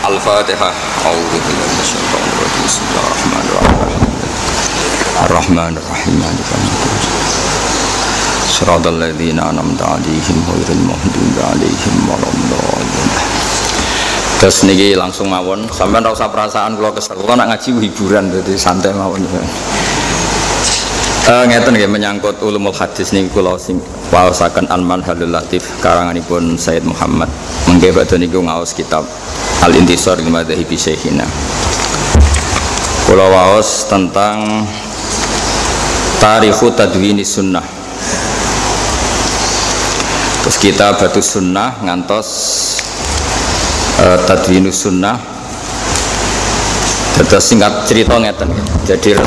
Al-Fatihah. A'udzu billahi minasyaitonir rajim. Bismillahirrahmanirrahim. Ar-Rahmanir-Rahim. Shiratal ladzina an'amta 'alaihim ghairil maghdubi 'alaihim waladdallin. Terus niki langsung mawon, sampean ora usah perasaan kula kesel. Kula nak ngaji hiburan dadi santai mawon. Ngeten nggih menyangkut ulumul hadis niku kula sing waosaken Al-Manhalul Latif karanganipun Sayyid Muhammad. Mengke badhe niku ngaos kitab Al-Intisar lil Madzahibi Syekhina. Kula waos tentang Tarikhu Tadwini Sunnah. Terus kita batu sunnah ngantos Tadwinus Sunnah. Terus singkat cerita ngeten. Jadi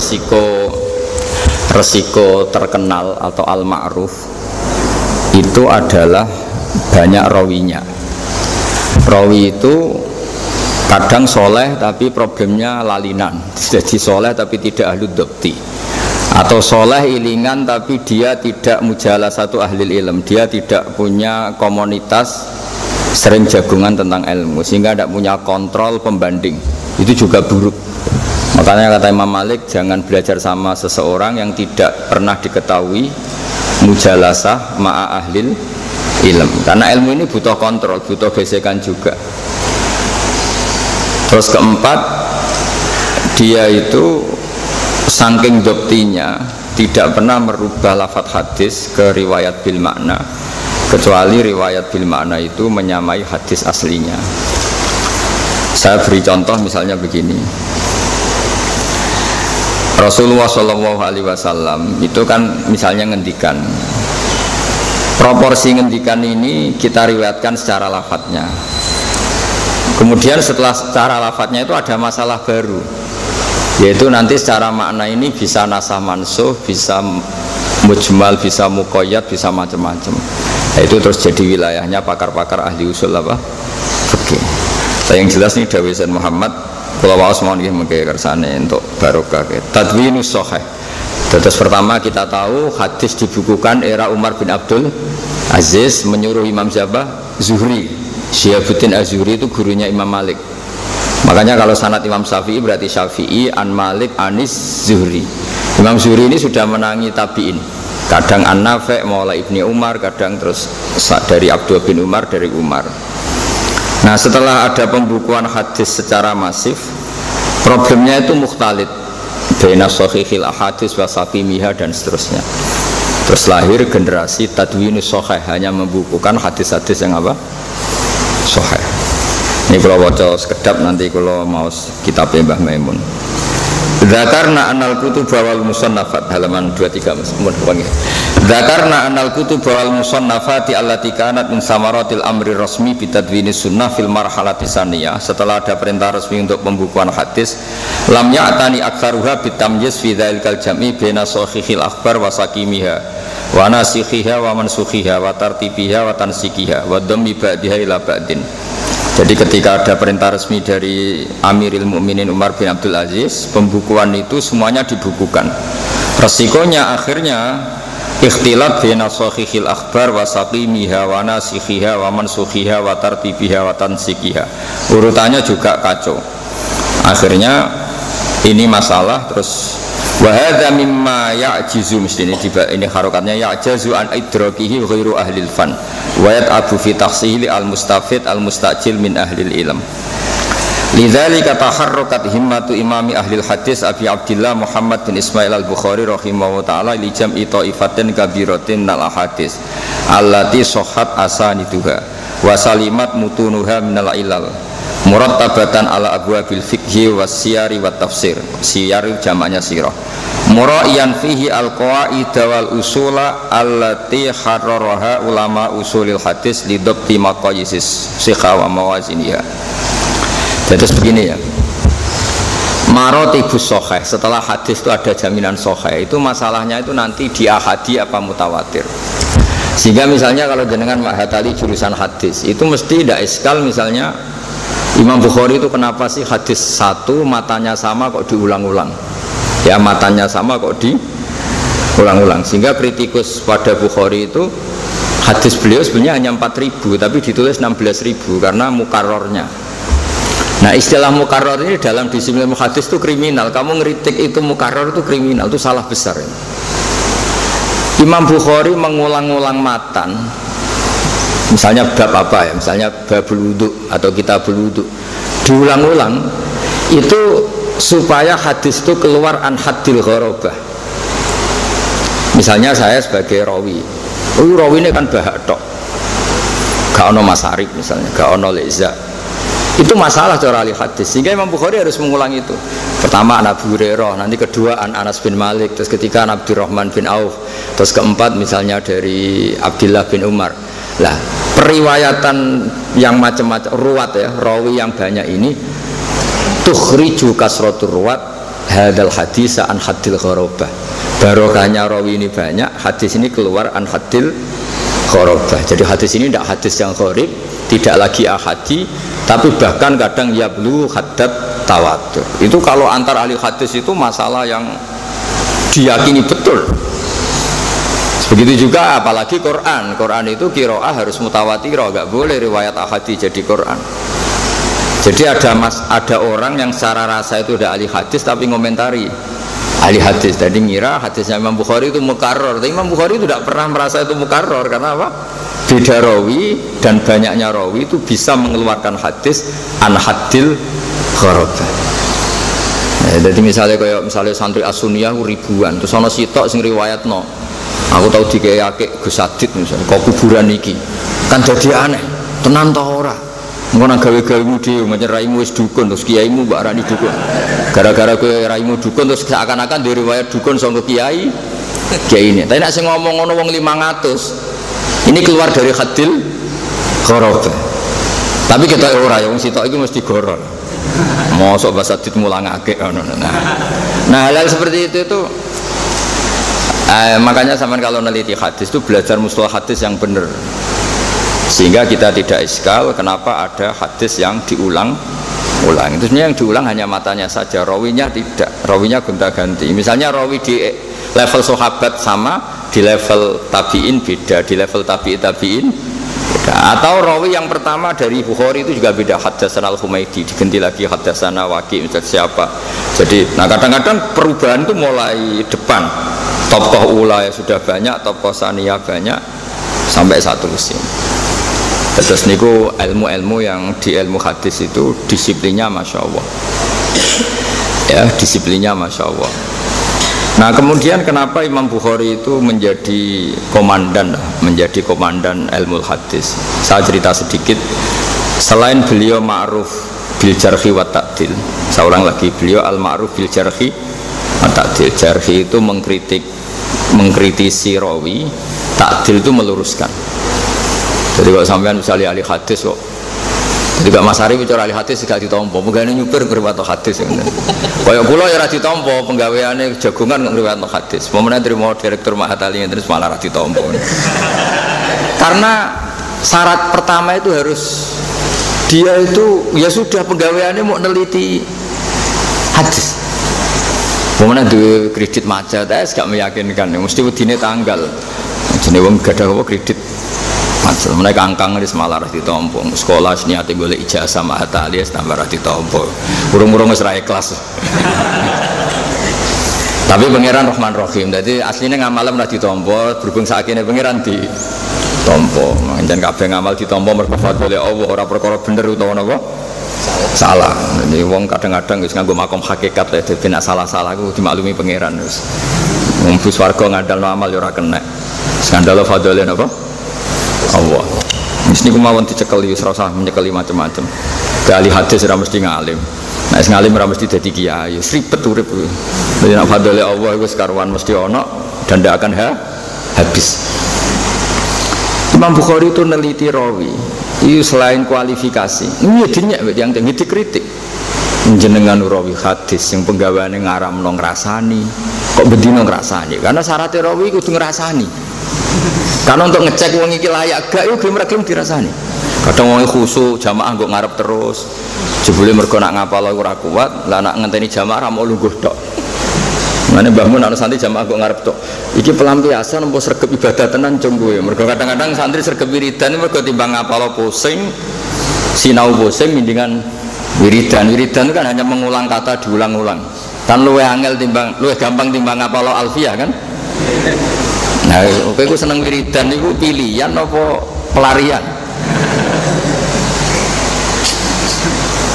resiko terkenal atau al-ma'ruf itu adalah banyak rawinya. Rawi itu kadang soleh tapi problemnya lalinan, jadi soleh tapi tidak ahlu dhobti, atau soleh ilingan tapi dia tidak mujalah satu ahli ilm, dia tidak punya komunitas sering jagungan tentang ilmu sehingga tidak punya kontrol pembanding. Itu juga buruk. Makanya kata Imam Malik, jangan belajar sama seseorang yang tidak pernah diketahui mujalasah ma'a ahlil ilm, karena ilmu ini butuh kontrol, butuh gesekan juga. Terus keempat, dia itu saking doktinya tidak pernah merubah lafadz hadis ke riwayat bil makna, kecuali riwayat bil makna itu menyamai hadis aslinya. Saya beri contoh misalnya begini. Rasulullah SAW itu kan misalnya ngendikan, proporsi ngendikan ini kita riwayatkan secara lafadznya. Kemudian setelah secara lafadznya itu ada masalah baru, yaitu nanti secara makna ini bisa nasah mansuh, bisa mujmal, bisa muqayyad, bisa macam-macam. Nah, itu terus jadi wilayahnya pakar-pakar ahli usul apa? Oke. Yang jelas ini dawuh Sayyid Muhammad. Kalau waos mau nggih mengke kersane untuk barokah. Tadwinus Shahih. Terus pertama kita tahu hadis dibukukan era Umar bin Abdul Aziz menyuruh Imam Zuhri. Syihabuddin Az-Zuhri itu gurunya Imam Malik. Makanya kalau sanad Imam Syafi'i berarti Syafi'i an Malik Anis Zuhri. Imam Zuhri ini sudah menangi tabi'in. Kadang An-Nafi' maula Ibni Umar, kadang terus dari Abdul bin Umar, dari Umar. Nah, setelah ada pembukuan hadis secara masif, problemnya itu mukhtalid baina shahihil ahadits wa saqimiha dan seterusnya. Terus lahir generasi Tadwinus Shahih, hanya membukukan hadis-hadis yang apa? Shahih. Ini kalau waca sekedap, nanti kalau mau kitab Mbah Maimun. Dzakarna anal kutub wal musannafat, halaman 23 Mas. Dzakarna anal kutub wal musannafati allati kanat min samaratil amri rasmi bi tadwinis sunnah fil marhalati saniyah. Setelah ada perintah resmi untuk pembukuan hadis, lam ya'tani aktsaruha bitamyiz fi dzalikal jam'i baina sahihil akhbar wa saqimiha wa nasikhiha wa mansukhiha wa tartibiha wa tansikiha wa dhammi ba'diha ila ba'din. Jadi ketika ada perintah resmi dari Amiril Mukminin Umar bin Abdul Aziz, pembukuan itu semuanya dibukukan. Resikonya akhirnya ikhtilat baina sahihil akhbar wa saqimiha wa nasikhiha wa mansukhiha wa tartibiha wa tansikiha. Urutannya juga kacau. Akhirnya ini masalah. Terus wa hadza mimma ya'jizu, mesti ini harokatnya ya'jazu an idrakihi ghairu ahli al-fan wa yat'abu fi tahsili al-mustafid al-mustajil min ahli al-ilm. Lidzalika taharrakat himmatu imami ahli al-hadis Abi Abdillah Muhammad bin Ismail al-Bukhari rahimahullah ta'ala li jam'i ta'ifatin kabiratin nal ahadis allati sahhat asaniduha wa salimat mutunuha minal ilal murattabatan ala abwabil fiqhi was siyari wat tafsir. Siyar jamaknya sirah. Muraiyan fihi al-qawaid wal usula allati harraraha ulama usulil hadis li dhabti maqayisis sikha wa mawaziniha. Terus begini ya. Marotibus sahih, setelah hadis itu ada jaminan sahih, itu masalahnya itu nanti di ahadi apa mutawatir. Sehingga misalnya kalau jenengan menghatali jurusan hadis, itu mesti tidak iskal misalnya Imam Bukhari itu kenapa sih hadis satu matanya sama kok diulang-ulang? Ya matanya sama kok diulang-ulang. Sehingga kritikus pada Bukhari itu hadis beliau sebenarnya hanya 4.000 tapi ditulis 16.000 karena mukarrornya. Nah istilah mukarrar ini dalam disiplin hadis itu kriminal. Kamu ngeritik itu mukarrar itu kriminal, itu salah besar. Imam Bukhari mengulang-ulang matan, misalnya bab apa ya, misalnya babul wudhu atau kitabul wudhu, diulang-ulang itu supaya hadis itu keluar an haddil gharabah. Misalnya saya sebagai rawi, rawi ini kan bahak tok, gak ono masarib misalnya, gak ono leza. Itu masalah cara ahli hadis, sehingga Imam Bukhari harus mengulang itu. Pertama an Abu Hurairah, nanti kedua an Anas bin Malik, terus ketiga an Abdurrahman bin Auf, terus keempat misalnya dari Abdullah bin Umar. Lah periwayatan yang macam-macam ruwat ya, rawi yang banyak ini tukhriju kasratur ruwat hadal hadis an haddil gharabah. Barokahnya rawi ini banyak, hadis ini keluar an haddil gharabah. Jadi hadis ini tidak hadis yang gharib, tidak lagi ahadi, tapi bahkan kadang yablu haddad tawatur. Itu kalau antar ahli hadis itu masalah yang diyakini betul. Begitu juga apalagi Quran. Quran itu qiraah harus mutawatirah, enggak boleh riwayat ahadi jadi Quran. Jadi ada orang yang secara rasa itu udah ahli hadis tapi ngomentari ahli hadis. Jadi ngira hadisnya Imam Bukhari itu mukarrar. Tapi Imam Bukhari itu tidak pernah merasa itu mukarrar. Karena apa? Beda rawi dan banyaknya rawi itu bisa mengeluarkan hadis an haddil gharabah. Jadi misalnya santri As-Sunniyah ribuan, terus ana sitok sing riwayatno. Aku tahu dikeyake Gus Sadid misalnya, kok kuburan iki. Kan dadi aneh. Tenan ta ora? Engko nang gawe-gawemu dhewe menyang raimu wis dukun terus kiaimu mbak arani dukun. Gara-gara kowe raimu dukun terus seakan-akan di riwayat dukun saka kiai ini. Tapi nek sing ngomong ngono wong 500 ini keluar dari haddil gharabah. Tapi kita ora ya wong sitok iki mesti goror. Mosok bahasa dit mulangake ngono. Nah, hal seperti itu makanya sampean kalau neliti hadis itu belajar mustalah hadis yang benar. Sehingga kita tidak iskal kenapa ada hadis yang diulang-ulang. Itu sebenarnya yang diulang hanya matanya saja, rawinya tidak. Rawinya gonta-ganti. Misalnya rawi di level sahabat sama, di level tabi'in beda, di level tabi'in beda. Atau rawi yang pertama dari Bukhari itu juga beda, haddatsana al-Humaidi, diganti lagi haddatsana Waqi, misalnya siapa. Jadi, nah kadang-kadang perubahan itu mulai depan. Tokoh ula ya sudah banyak, tokoh saniyah banyak, sampai satu musim. Terus niku ilmu-ilmu yang di ilmu hadis itu disiplinnya Masya Allah. Ya, disiplinnya Masya Allah. Nah kemudian kenapa Imam Bukhari itu menjadi komandan ilmu hadis? Saya cerita sedikit. Selain beliau ma'ruf bil jarhi wa ta'dil, saya ulang lagi, beliau al-ma'ruf bil jarhi wa ta'dil. Jarhi itu mengkritisi rawi, ta'dil itu meluruskan. Jadi kalau sampean misalnya ahli hadis kok, jadi gak Mas Ari bicara ahli hadis gak ditompo, penggaweane nyupir ngriwayatno hadis. Kayak kula ya ora ditompo, penggaweane jagongan ngriwayatno hadis. Pemenang terima direktur Mahat Ali terus malah ora ditompo. Karena syarat pertama itu harus dia itu ya sudah penggaweane mau neliti hadis. Pemenang duwe kredit macet, gak meyakinkan, mesti wedine tanggal. Jenenge wong gadah apa kredit. Mereka angkang di semalar ditompo, sekolah niate golek ijazah Mahat Ali tambah ditompo. Urung-urung wis ra ikhlas. Tapi pangeran Rahman Rahim. Jadi aslinya ngamalem ra ditompo, berhubung sakine pangeran ditompo. Njen kabeh ngamal ditompo mergo fadhole Allah, ora perkara bener utawa napa? Salah. Jadi wong kadang-kadang wis nganggo makom hakikat ya, dadi nek salah-salah ku dimaklumi pangeran wis. Wong bus warga ngandalno amal ya ora kena. Skandal fadhole napa? Allah. Mesti kemauan dicekeli, serasa menyekeli macam-macam. Ke ahli hadis ora mesti ngalim. Nek ngalim ora mesti dadi kiai. Ribet urip. Dadi nek fadhole Allah iku sekaruan mesti ana dan ndak akan habis. Imam Bukhari itu neliti rawi. Itu selain kualifikasi. Ini dinyak yang dikritik. Jenengan rawi hadis yang penggaweane ngaramno ngrasani. Kok bedino ngrasani? Karena syaratnya rawi kudu ngrasani. Karena untuk ngecek wong iki layak gak yo gelem dirasani. Kadang wong khusuk jamaah nggo ngarep terus. Jebule mergo nak ngapal ora kuat, lah nak ngenteni jamaah ra mau lungguh tok. Mane Mbah Mun ana santri jamaah nggo ngarep tok. Iki pelampiasan empo sregep ibadah tenan cung kowe. Mergo kadang-kadang santri sregep wiridan mergo timbang ngapal pusing, sinau pusing mendingan Wiridan itu kan hanya mengulang kata diulang-ulang. Kan luwe angel timbang, luwe gampang timbang apalo alfiah kan? Nah, oke, aku seneng wiridan itu pilihan apa pelarian?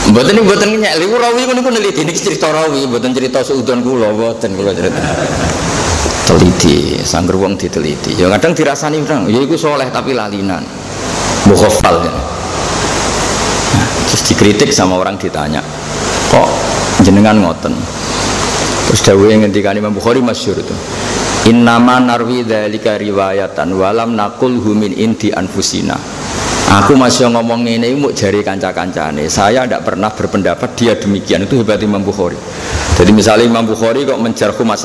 Mboten nyek, liku rawi niku neliti niki cerita rawi, mboten cerita suudon kula, mboten kula cerita. Teliti, sangger wong diteliti. Ya kadang dirasani orang, ya iku soleh tapi lalinan. Mukhafal ya. Nah, terus dikritik sama orang ditanya, kok jenengan ngoten? Terus dawuhe ngendikane Imam Bukhari masyhur itu. Innama narwi dzalika riwayatan walam naqul min indi anfusina. Aku masih ngomong ini mau jari kanca-kancane. Saya tidak pernah berpendapat dia demikian. Itu hebat Imam Bukhari. Jadi misalnya Imam Bukhari kok menjarhu Mas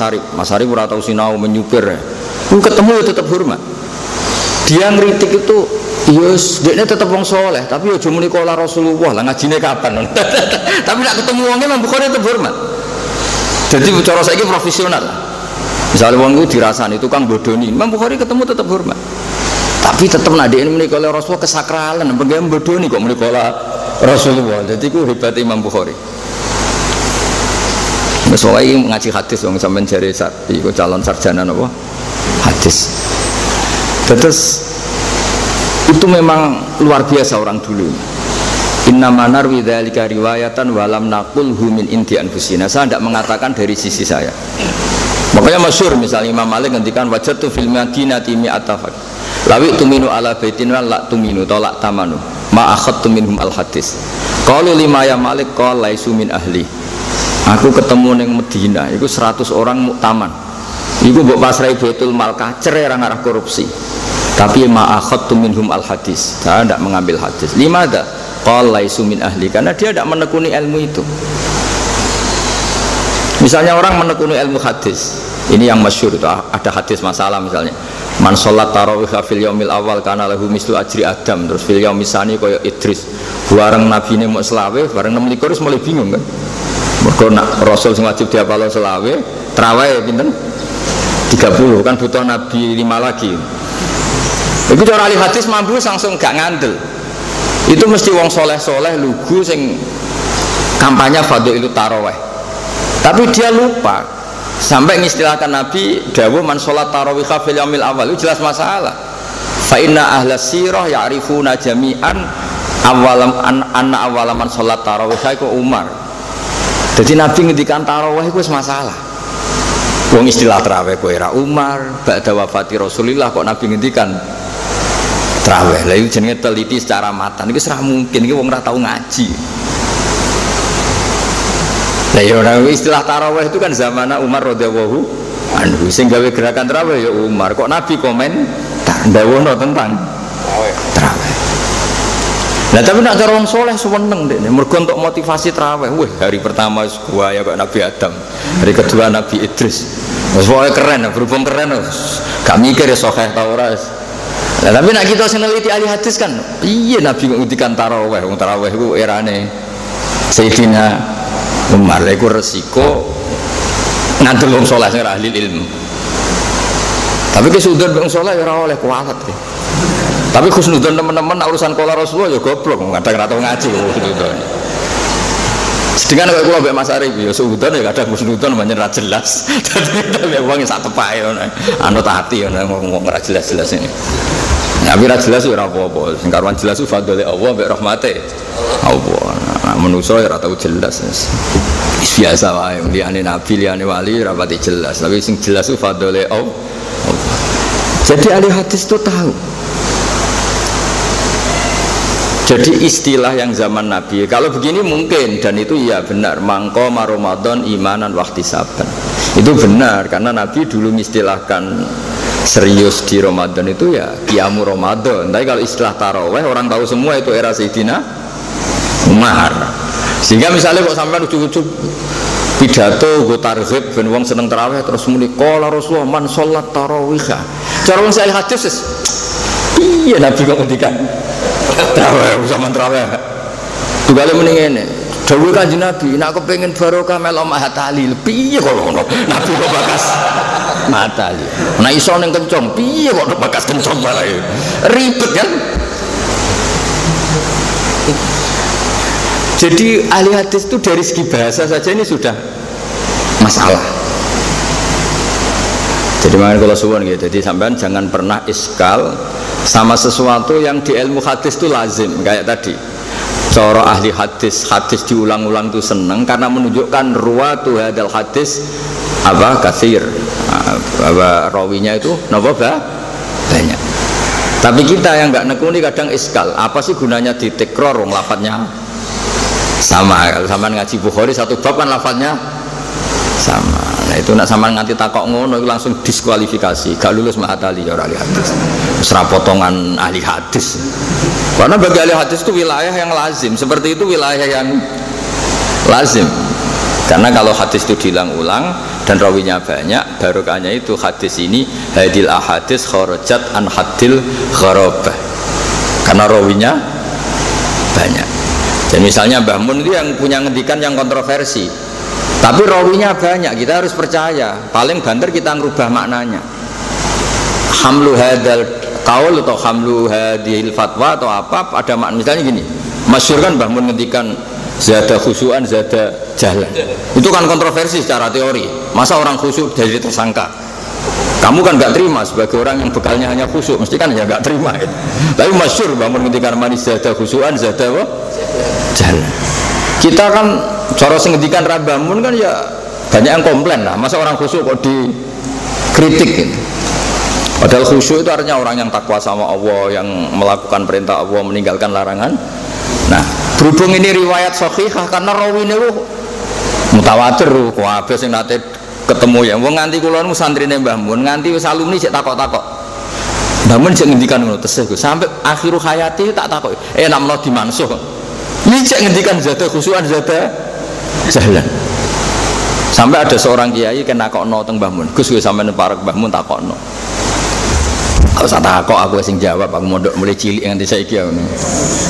Arif ora tau sinau menyupir. Ketemu ya tetap hormat. Dia ngritik itu, yes, dia tetap wong soleh. Tapi ya cuma nikola Rasulullah lah ngajine kapan? Tapi nak ketemu wongnya Imam Bukhari tetap hormat. Jadi cara saya ini profesional. Misalnya wong itu dirasani tukang bodoni, Imam Bukhari ketemu tetap hormat. Tapi tetap nadine menika Rasulullah kesakralan, bagaimana bodoni kok menika Rasulullah. Jadi ku hebat Imam Bukhari. Soalnya ngaji hadis wong sampean jare iku calon sarjana napa? Hadis. Terus itu memang luar biasa orang dulu. Inna manarwi dzalika riwayatan walam naqulhu min indi anfusina. Saya tidak mengatakan dari sisi saya. Makanya masyhur misalnya Imam Malik ngendikan wajadtu fil madinati mi'atafak. Lawi tuminu ala baitin wa la tuminu tolak tamanu. Ma akhadtu minhum al hadis. Qalu lima ya Malik qala laisu min ahli. Aku ketemu ning Medina, iku 100 orang muktaman. Iku mbok pasrai Baitul Mal kacer orang arah korupsi. Tapi ma akhadtu minhum al hadis. Saya tidak mengambil hadis. Limada? Qala laisu min ahli, karena dia tidak menekuni ilmu itu. Misalnya orang menekuni ilmu hadis, ini yang masyhur itu ada hadis masalah misalnya. Man sholat tarawih fil yaumil awal kana lahu mislu ajri Adam, terus fil yaumis tsani kaya Idris. Bareng nabine mau selawe, bareng 26 wis mulai bingung kan. Mergo nak Rasul sing wajib diapalo selawe, tarawih pinten? 30 kan butuh nabi 5 lagi. Iku cara ahli hadis mampu langsung gak ngandel. Itu mesti wong soleh-soleh lugu sing kampanye fadhilul tarawih. Tapi dia lupa sampai mengistilahkan Nabi dawuh man sholat tarawih fil yaumil awal itu jelas masalah. Fa inna ahlas sirah ya'rifuna jami'an awalam anna awalaman sholat tarawih iku Umar. Jadi Nabi ngendikan tarawih itu masalah. Wong istilah tarawih kowe era Umar, ba'da wafati Rasulillah kok Nabi ngendikan tarawih. Lah itu jenenge teliti secara matan. Iki ora mungkin, iki wong ora tau ngaji. Nah, ya istilah tarawih itu kan zaman Umar radhiyallahu anhu sing gawe gerakan tarawih ya Umar. Kok Nabi komen ndawuhno tentang tarawih. Nah, tapi nak cara wong saleh seneng dene mergo untuk motivasi tarawih. Wih, hari pertama gua ya kok Nabi Adam. Hari kedua Nabi Idris. Wis pokoke keren, berhubung keren gak mikir ya sahih ta ora. Nah, tapi nak kita sing neliti ahli hadis kan, piye Nabi ngendikan tarawih? Wong tarawih iku erane Sayyidina Umar. Iku resiko ngadil wong saleh sing ahli ilmu. Tapi kesudon wong saleh ora oleh kualat. Tapi khusnudzon teman-teman urusan qala Rasulullah ya goblok, kadang ora tau ngaji khusnudzon. Sedingan kaya kula mbek Mas Arif ya suudon ya kadang khusnudzon pancen ora jelas. Dadi wong sak tepake ngono. Anut ati ngono ngomong ora jelas-jelas ini. Ya ora jelas ora apa-apa. Sing karuan jelas ku fadhole Allah mbek rahmate Allah. Manusia ya ora tau jelas. Biasa wae liyane nabi liyane wali ora pati jelas, tapi sing jelas ku fadhole Allah. Jadi ahli hadis itu tahu. Jadi istilah yang zaman Nabi kalau begini mungkin dan itu ya benar mangko Ramadan imanan wahtisaban. Itu benar karena Nabi dulu mengistilahkan serius di Ramadan itu ya qiyamu Ramadan. Tapi kalau istilah tarawih orang tahu semua itu era Sayyidina Umar. Sehingga misalnya kok sampai ujug-ujug pidato go targhib ben wong seneng tarawih terus muni qala Rasulullah man sholat tarawih. Cara wong sahih hadis iya Nabi kok ngendikan tarawih sama tarawih. Tugale muni ngene. Dawuh Kanjeng Nabi, nek kepengin barokah melo mahat ali, piye kok ngono? Nabi kok bakas matali. Nek iso ning kencong, piye kok bakas kencong bae. Ribet kan? Jadi ahli hadis itu dari segi bahasa saja ini sudah masalah. Jadi makanya kalau suwun gitu, jadi sampean jangan pernah iskal sama sesuatu yang di ilmu hadis itu lazim kayak tadi. Cara ahli hadis, hadis diulang-ulang itu seneng karena menunjukkan ruwatu hadal hadis apa katsir. Apa rawinya itu napa banyak. Tapi kita yang nggak nekuni kadang iskal. Apa sih gunanya ditekror wong lafadznya sama? Kalau sama ngaji Bukhari satu bab kan lafadznya sama. Nah itu nak sama nganti takok ngono itu langsung diskualifikasi, gak lulus ma'atali ya ahli hadis. Serah potongan ahli hadis. Karena bagi ahli hadis itu wilayah yang lazim, seperti itu wilayah yang lazim. Karena kalau hadis itu diulang-ulang dan rawinya banyak, barokahnya itu hadis ini hadil ahadis kharajat an hadil gharabah. Karena rawinya banyak. Dan misalnya Mbah Mun itu yang punya ngendikan yang kontroversi, tapi rawinya banyak, kita harus percaya. Paling banter kita ngerubah maknanya. Hamlu hadal qaul atau hamlu hadil fatwa atau apa, ada makna. Misalnya gini, masyhur kan Mbah Mun ngendikan zada khusyuan zada jahlan. Itu kan kontroversi secara teori. Masa orang khusyuk jadi tersangka? Kamu kan nggak terima sebagai orang yang bekalnya hanya khusyuk, mesti kan ya nggak terima itu. Tapi masyhur Mbah Mun ngendikan manis zada khusyuan zada apa? Jalan. Kita kan cara senggedikan Rabamun kan ya banyak yang komplain lah. Masa orang khusyuk kok dikritik gitu. Padahal khusyuk itu artinya orang yang takwa sama Allah, yang melakukan perintah Allah, meninggalkan larangan. Nah, berhubung ini riwayat sahihah karena rawine mutawatir kok abe sing nate ketemu ya. Wong nganti kula nu santrine Mbah Mun, nganti wis alumni sik takok-takok. Mbah Mun sik ngendikan ngono tesih sampai akhiru hayati tak takok. Nak menawa dimansuh. Ini cek ngendikan zada khusyuan zada jalan. Sampai ada seorang kiai kena takokno teng Mbah Mun. Gus kowe sampeyan parek Mbah Mun takokno. Aku sak takok aku sing jawab, aku mondok mulai cilik nganti saiki ngono.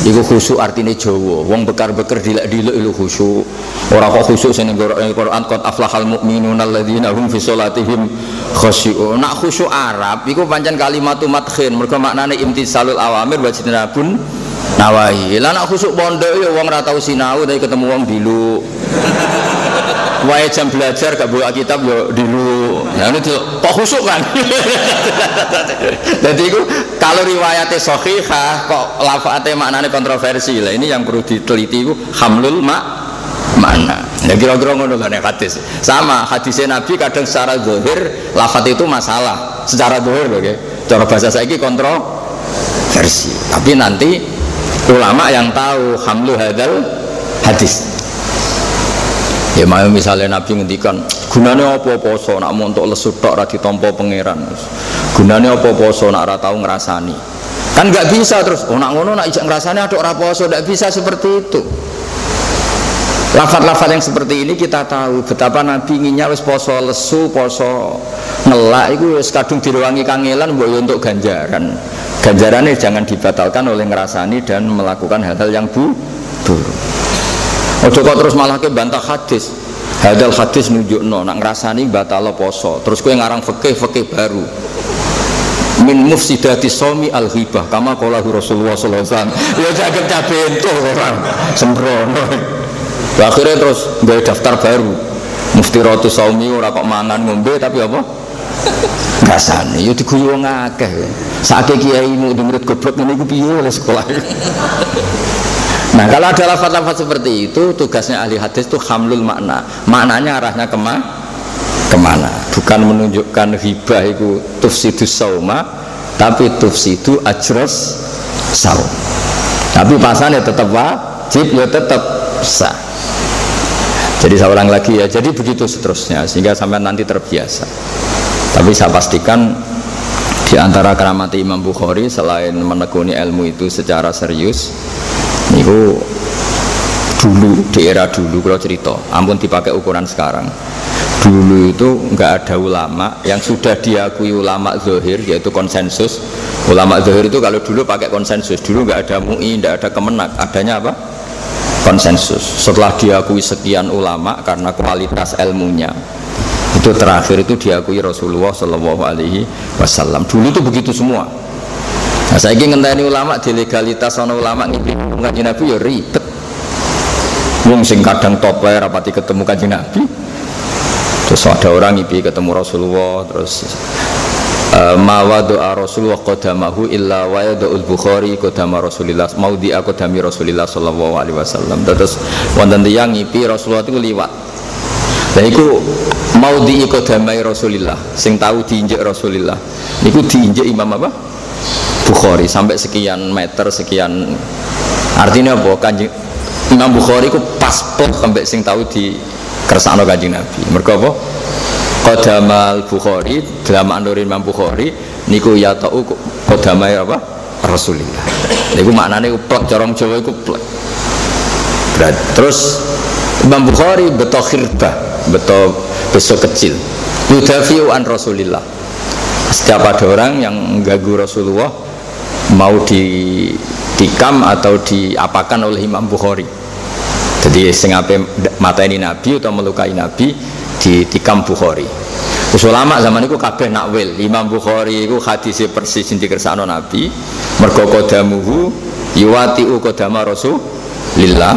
Iku khusyuk artine Jawa. Wong bekar-bekar dilek-dilek iku khusyuk. Ora kok khusyuk sing ning Quran qad aflahal mu'minuna alladzina hum fi sholatihim khashi'un. Nak khusyuk Arab iku pancen kalimatu madkhin, mergo maknane imtisalul awamir wa jinabun nawahi. Lah nak khusyuk pondok ya wong ora tau sinau tapi ketemu wong dilu. Wae jam belajar gak bawa kitab yo dilu. Ya ini kok khusyuk kan. Jadi itu kalau riwayatnya sahihah kok lafate maknane kontroversi. Lah ini yang perlu diteliti itu hamlul makna. Ya kira-kira ngono kan hadis. Sama hadisnya Nabi kadang secara zahir lafat itu masalah. Secara zahir lho nggih. Cara bahasa saiki kontroversi. Tapi nanti ulama yang tahu hamlu hadal hadis. Ya mau misalnya Nabi ngendikan gunanya apa poso nak mau untuk lesut tok ra ditampa pangeran. Gunanya apa poso nak ora tau ngrasani. Kan nggak bisa terus nak ngono nak ijak ngrasani aduk ora poso, ndak bisa seperti itu. Lafaz-lafaz yang seperti ini kita tahu betapa Nabi inginnya wis poso lesu, poso ngelak itu wis kadung direwangi kangelan mbok untuk ganjaran. Ganjarannya jangan dibatalkan oleh ngrasani dan melakukan hal-hal yang buruk. Ojo kok terus malah ke bantah hadis. Hadal hadis nunjukno nak ngrasani batalo poso. Terus kowe ngarang fikih baru. Min mufsidati shaumi al-ghibah kama qala Rasulullah sallallahu alaihi wasallam. Ya jaget cabento orang sembrono. Akhirnya terus nggawe daftar baru. Muftiratu shaumi ora kok mangan ngombe tapi apa? Ngrasani ya diguyu wong akeh. Saiki kiaimu murid goblok ngene iku piye oleh sekolah. Nah kalau ada lafaz-lafaz seperti itu tugasnya ahli hadis itu hamlul makna, maknanya arahnya kemana, bukan menunjukkan hibah itu tufsidus sauma tapi tufsidu ajros saum. Tapi pasannya tetap wajib ya tetap sah. Jadi saya ulang lagi ya, jadi begitu seterusnya sehingga sampai nanti terbiasa. Tapi saya pastikan di antara keramat Imam Bukhari selain menekuni ilmu itu secara serius, niku dulu di era dulu kalau cerita, ampun dipakai ukuran sekarang. Dulu itu nggak ada ulama yang sudah diakui ulama zahir yaitu konsensus. Ulama zahir itu kalau dulu pakai konsensus, dulu nggak ada MUI, nggak ada Kemenak, adanya apa? Konsensus. Setelah diakui sekian ulama karena kualitas ilmunya, itu terakhir itu diakui Rasulullah Shallallahu Alaihi Wasallam. Dulu itu begitu semua. Nah, saya ingin ngenteni ulama di legalitas, ono ulama ngikuti ngaji Nabi ya ribet. Wong sing kadang topler rapati ketemu Kanjeng Nabi. Terus ada orang ngipi ketemu Rasulullah, terus ma doa Rasulullah qadamahu illa wa yadul Bukhari qadama Rasulillah maudhi'a qadami Rasulillah sallallahu alaihi wasallam. Terus wonten tiyang ngipi Rasulullah itu liwat. Lah iku maudhi'i qadamai Rasulillah sing tahu diinjek Rasulillah. Niku diinjek Imam apa? Bukhari sampai sekian meter sekian. Artinya apa? Kanjeng Imam Bukhari ku pas plek sampai sing tahu di kersakno Kanjeng Nabi. Mergo apa? Qadamal Bukhari, dalam andorin Imam Bukhari niku ya tau qadamai apa? Rasulillah. Niku maknane plek corong Jawa iku plek. Terus Imam Bukhari beto khirbah, beto besok kecil. Yudafi'u an Rasulillah. Setiap ada orang yang mengganggu Rasulullah mau ditikam atau diapakan oleh Imam Bukhari. Jadi sing ape mateni Nabi atau melukai Nabi ditikam Bukhari. Terus ulama zaman itu kabeh nakwil Imam Bukhari itu hadise persis sing dikersakno Nabi mergo qadamuhu yuwati'u qadama Rasulillah.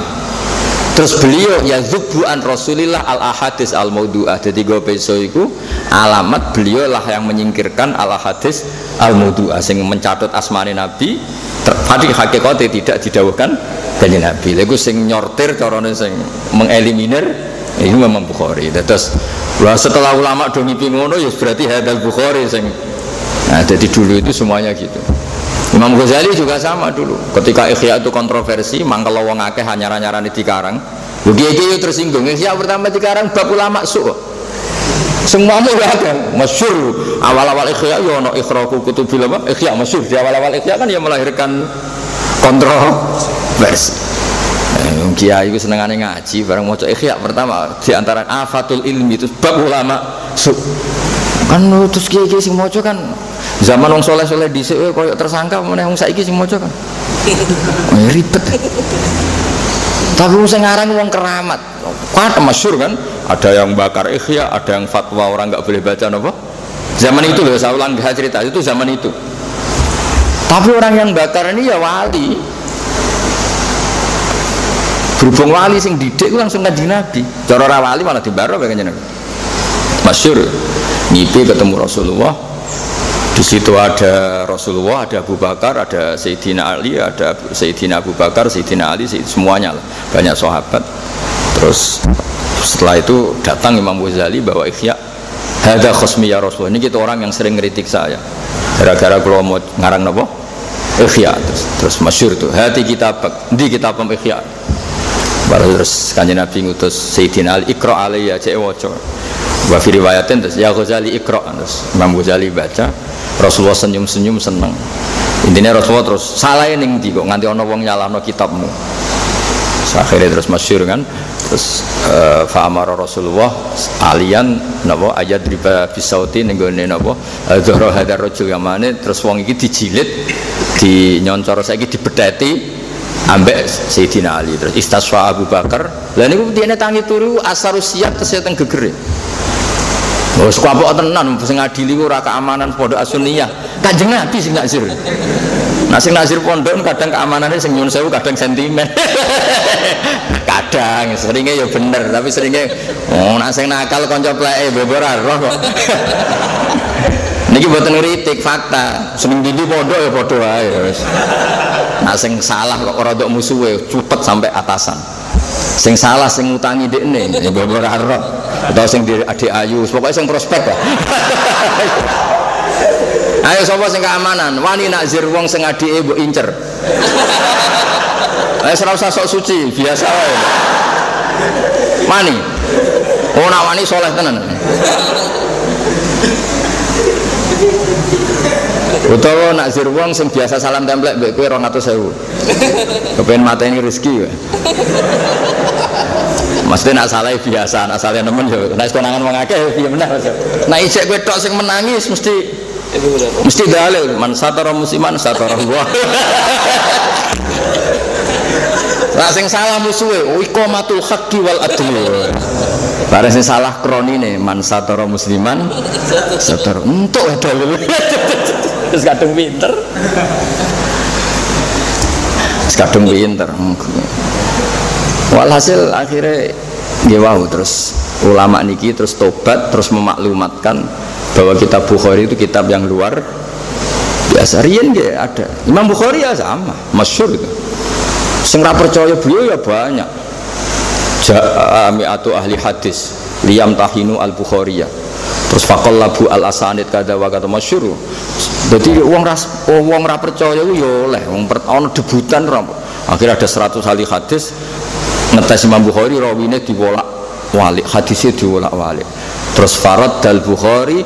Terus beliau yazubbu an Rasulillah al ahadits al maudu'ah. Jadi go peso iku alamat beliau lah yang menyingkirkan al ahadits al maudu'ah sing mencatut asmane Nabi tadi hakikate tidak didhawuhkan dari Nabi. Lha iku sing nyortir carane sing mengeliminir ini memang Bukhari. Terus setelah ulama do ngipi ngono ya berarti hadal Bukhari sing. Nah, jadi dulu itu semuanya gitu. Imam Ghazali juga sama dulu. Ketika Ihya itu kontroversi, mangkel wong akeh anyar-anyarane dikarang. Lho kiye-kiye tersinggung. Ihya pertama dikarang bab ulama su. Semua mu ada masyhur. Awal-awal Ihya yo ono ikhraqu kutubil apa? Ihya masyhur. Di awal-awal Ihya kan ya melahirkan kontroversi. Kiai itu senengane ngaji bareng maca Ihya pertama di antara afatul ilmi itu bab ulama su. Kan terus kiai-kiai sing maca kan zaman wong soleh-soleh dhisik koyo tersangka meneh wong saiki sing maca kan. Ribet. Tapi wong sing aran wong keramat. Kan masyhur kan, ada yang bakar Ihya, ada yang fatwa orang enggak boleh baca napa? Zaman itu loh, saya ulang cerita itu zaman itu. Tapi orang yang bakar ini ya wali. Berhubung wali sing didik langsung Kanjeng Nabi. Cara ora wali malah dibaro bae Kanjeng Nabi. Masyhur ngipi ketemu Rasulullah. Di situ ada Rasulullah, ada Abu Bakar, ada Sayyidina Ali, ada Sayyidina Abu Bakar, Sayyidina Ali, semuanya lah, banyak sahabat. Terus setelah itu datang Imam Ghazali bawa Ihya. Hadza khosmi ya Rasulullah. Ini kita orang yang sering ngeritik saya. Gara-gara kalau mau ngarang napa? Ihya. Terus masyhur tuh. Hati kitab, di kitab Ihya. Baru terus Kanjeng Nabi ngutus Sayyidina Ali Iqra alayya cek waca. Wa fi riwayatin terus ya Ghazali Iqra. Terus Imam Ghazali baca. Rasulullah senyum-senyum seneng. Intinya Rasulullah terus salah ning ndi kok nganti ana wong nyalahno kitabmu. Akhirnya terus masyhur kan. Terus fa amara Rasulullah alian napa ayat riba bisauti ning gone napa dzara hadar rajul yamane terus wong iki dijilid dinyoncor saiki dibetheti ambek Sayyidina Ali. Terus istasfa Abu Bakar. Lah niku dene tangi turu asarusiat terus teng gegere. Wes kapok tenan sing ngadili ora keamanan pondok As-Sunniyah. Kanjeng Nabi sing nazir. Nah sing nazir pondok kadang keamanannya sing nyun sewu kadang sentimen. Kadang seringnya ya bener tapi seringnya nak sing nakal kanca pleke bebora roh kok. Niki mboten ngritik fakta. Seneng dindi pondok ya padha wae wis. Nah sing salah kok ora nduk musuhe cepet sampai atasan. Sing salah sing ngutangi dekne ya bebora roh. Atau sing di adik ayu, pokoknya sing prospek lah. Ayo sapa sing keamanan? Wani nakzir wong sing adike mbok incer. Ayo ora usah sok suci, biasa wae. Wani. Oh nak wani soleh tenan. Utawa nakzir wong sing biasa salam templek mbek kowe 200.000. Kepen mateni rezeki wae. Maksudnya nak salah biasa, nak salah nemen ya. Nak konangan wong akeh piye meneh. Nak ijek kowe tok sing menangis mesti dalil man satara musliman satara Allah. Lah sing salah musuhe iqamatul haqqi wal adli. Bareng sing salah kronine man satara musliman satara entuk dalil. Wis kadung pinter. Wis kadung pinter. Walhasil akhirnya wow, terus ulama niki terus tobat, terus memaklumatkan bahwa kitab Bukhari itu kitab yang luar biasa. Riyen nggih ada Imam Bukhari ya sama, masyhur itu. Sing ra percaya beliau ya banyak. Jami'atu ahli hadis liyam tahinu al-Bukhariyah. Terus faqallabu al-asanid kada wa kada masyhur. Dadi wong ra percaya ku ya oleh wong ana debutan ra. Akhirnya ada 100 ahli hadis ngetes Imam Bukhari rawine diwolak-walik, hadisnya diwolak-walik. Terus farad dal Bukhari,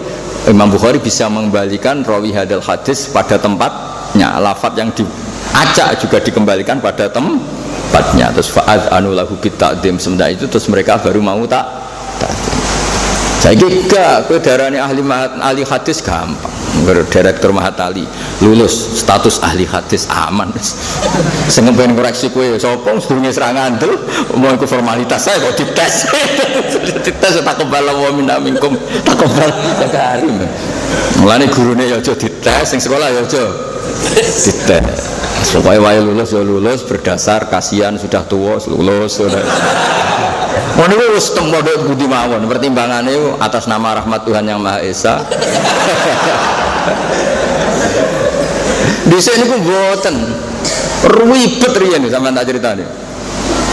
Imam Bukhari bisa mengembalikan rawi hadal hadis pada tempatnya, lafaz yang diacak juga dikembalikan pada tempatnya. Terus fa'ad anulahu bitaqdim, semenjak itu terus mereka baru mau takdim. Saya gak kowe darane ahli hadis gampang. Direktur Mahatali lulus status ahli hadis aman. Sing pengen koreksi kowe sapa sedurunge serangan tuh mau iku formalitas saya kok dites. Dites tak kebal wa minkum tak kebal ya karim. Mulane gurune ya aja dites, sing sekolah ya aja dites. Supaya wae lulus ya lulus berdasar kasihan sudah tua lulus sudah. Ngono iku wis teng pondok budi mawon, pertimbangane atas nama rahmat Tuhan yang Maha Esa. Di sini pun boten ribet riyen sampean tak critane.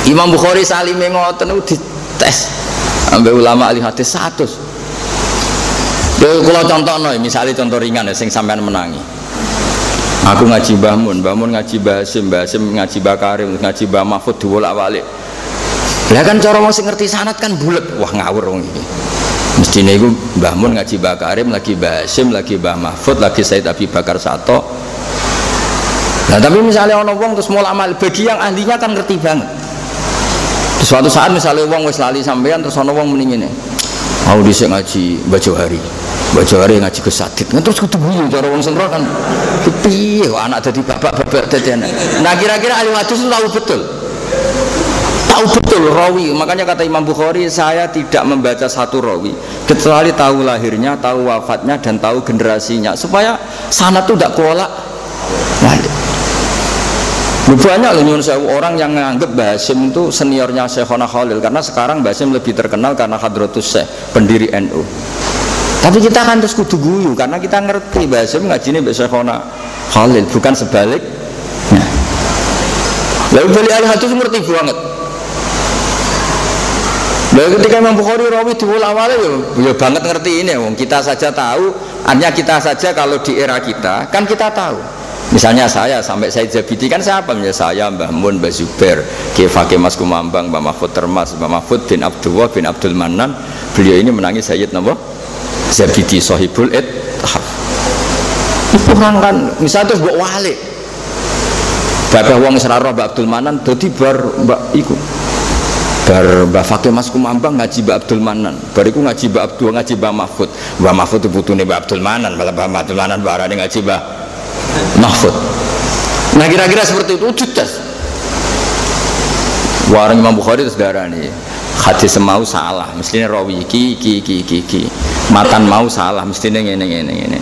Imam Bukhari salime ngoten niku dites ambek ulama ahli hadis 100. Yo kula contohno misale contoh ringan sing sampean menangi. Aku ngaji Mbah Mun ngaji Mbah Hasim ngaji Mbah Karim, ngaji Mbah Mahfud diwolak-walik. Lah kan cara wong sing ngerti sanad kan bulet, wah ngawur wong iki. Mestine iku Mbah Mun ngaji Mbah Karim, lagi Mbah Hasim, lagi Mbah Mahfud, lagi Said Abi Bakar Sato. Nah, tapi misalnya ana wong terus mulak amal bagi yang ahlinya kan ngerti banget. Di suatu saat misalnya wong wis lali sampean terus ana wong muni ngene. Mau dhisik ngaji Mbah Johari. Mbah Johari ngaji Gesadit. Terus kudu guyu cara wong senro kan. Piye kok anak dadi bapak-bapak dadi anak. Nah, kira-kira ahli hadis itu tahu betul. Tahu betul rawi, makanya kata Imam Bukhari saya tidak membaca satu rawi kecuali tahu lahirnya, tahu wafatnya dan tahu generasinya supaya sanad itu tidak kolak balik. Banyak loh nyuwun sewu orang yang menganggap Mbah Hasim itu seniornya Syekhona Khalil karena sekarang Mbah Hasim lebih terkenal karena Hadratus Syekh pendiri NU. Tapi kita kan terus kudu guyu karena kita ngerti Mbah Hasim ngajine mbek Syekhona Khalil bukan sebaliknya. Lalu beli ahli hadis ngerti banget. Nah, ketika Imam Bukhari rawi diwolak-walik ya banget ngerti ini wong kita saja tahu, hanya kita saja kalau di era kita kan kita tahu. Misalnya saya sampai Said Zabidi kan siapa? Misalnya saya Mbah Mun, Mbah Zubair, Kiai Fakih Mas Kumambang, Mbah Mahfud Termas, Mbah Mahfud bin Abdullah bin Abdul Manan. Beliau ini menangi Sayyid napa? Zabidi Sahibul Ithaf. Itu kan misalnya terus mbok walik. Babeh wong wis ora roh Mbah Abdul Manan dadi bar Mbak iku. Bar Mbah Fakih Mas Kumambang ngaji Mbah Abdul Manan, bariku ngaji Mbah Abdul ngaji Mbah Mahfud. Mbah Mahfud itu putune Mbah Abdul Manan, malah Mbah Abdul Manan barane ngaji Mbah Mahfud. Nah kira-kira seperti itu jutas. Warang Imam Bukhari terus darani hadis semau salah, mestinya rawi iki matan mau salah, mestinya ngene.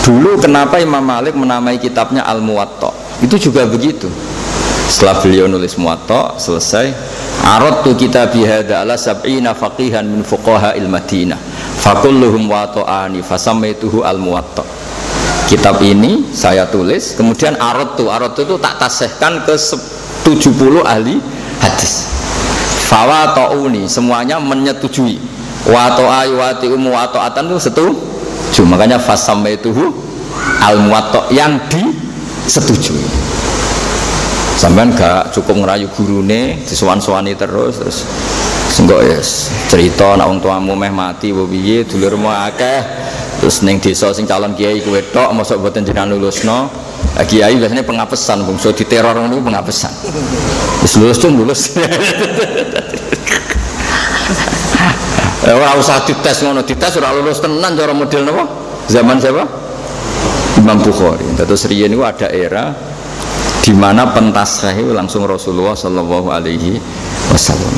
Dulu kenapa Imam Malik menamai kitabnya Al-Muwatta? Itu juga begitu. Setelah beliau nulis Muwatta selesai, aradtu kitabi hadza ala sab'ina faqihan min fuqaha il-Madinah fakulluhum wata'ani fasammaituhu al-Muwatta. Kitab ini saya tulis, kemudian aradtu itu tak tasihkan ke 70 ahli hadis. Fawata'uni, semuanya menyetujui. Wata'a yuwati'u muwata'atan itu setuju. Makanya fasammaituhu al-Muwatta yang disetujui. Sampean gak cukup ngerayu gurune disuwan-suwani terus enggak ya cerita nek wong tuamu meh mati piye dulurmu akeh terus ning desa sing calon kiai kowe tok mosok mboten jenengan lulusno. Kiai biasanya pengapesan bangsa diteror niku pengapesan. Wis lulus tuh lulus. Ora usah dites ngono, dites ora lulus tenan cara model napa? Zaman siapa? Imam Bukhari. Terus riyen niku ada era di mana pentasih langsung Rasulullah Shallallahu Alaihi Wasallam.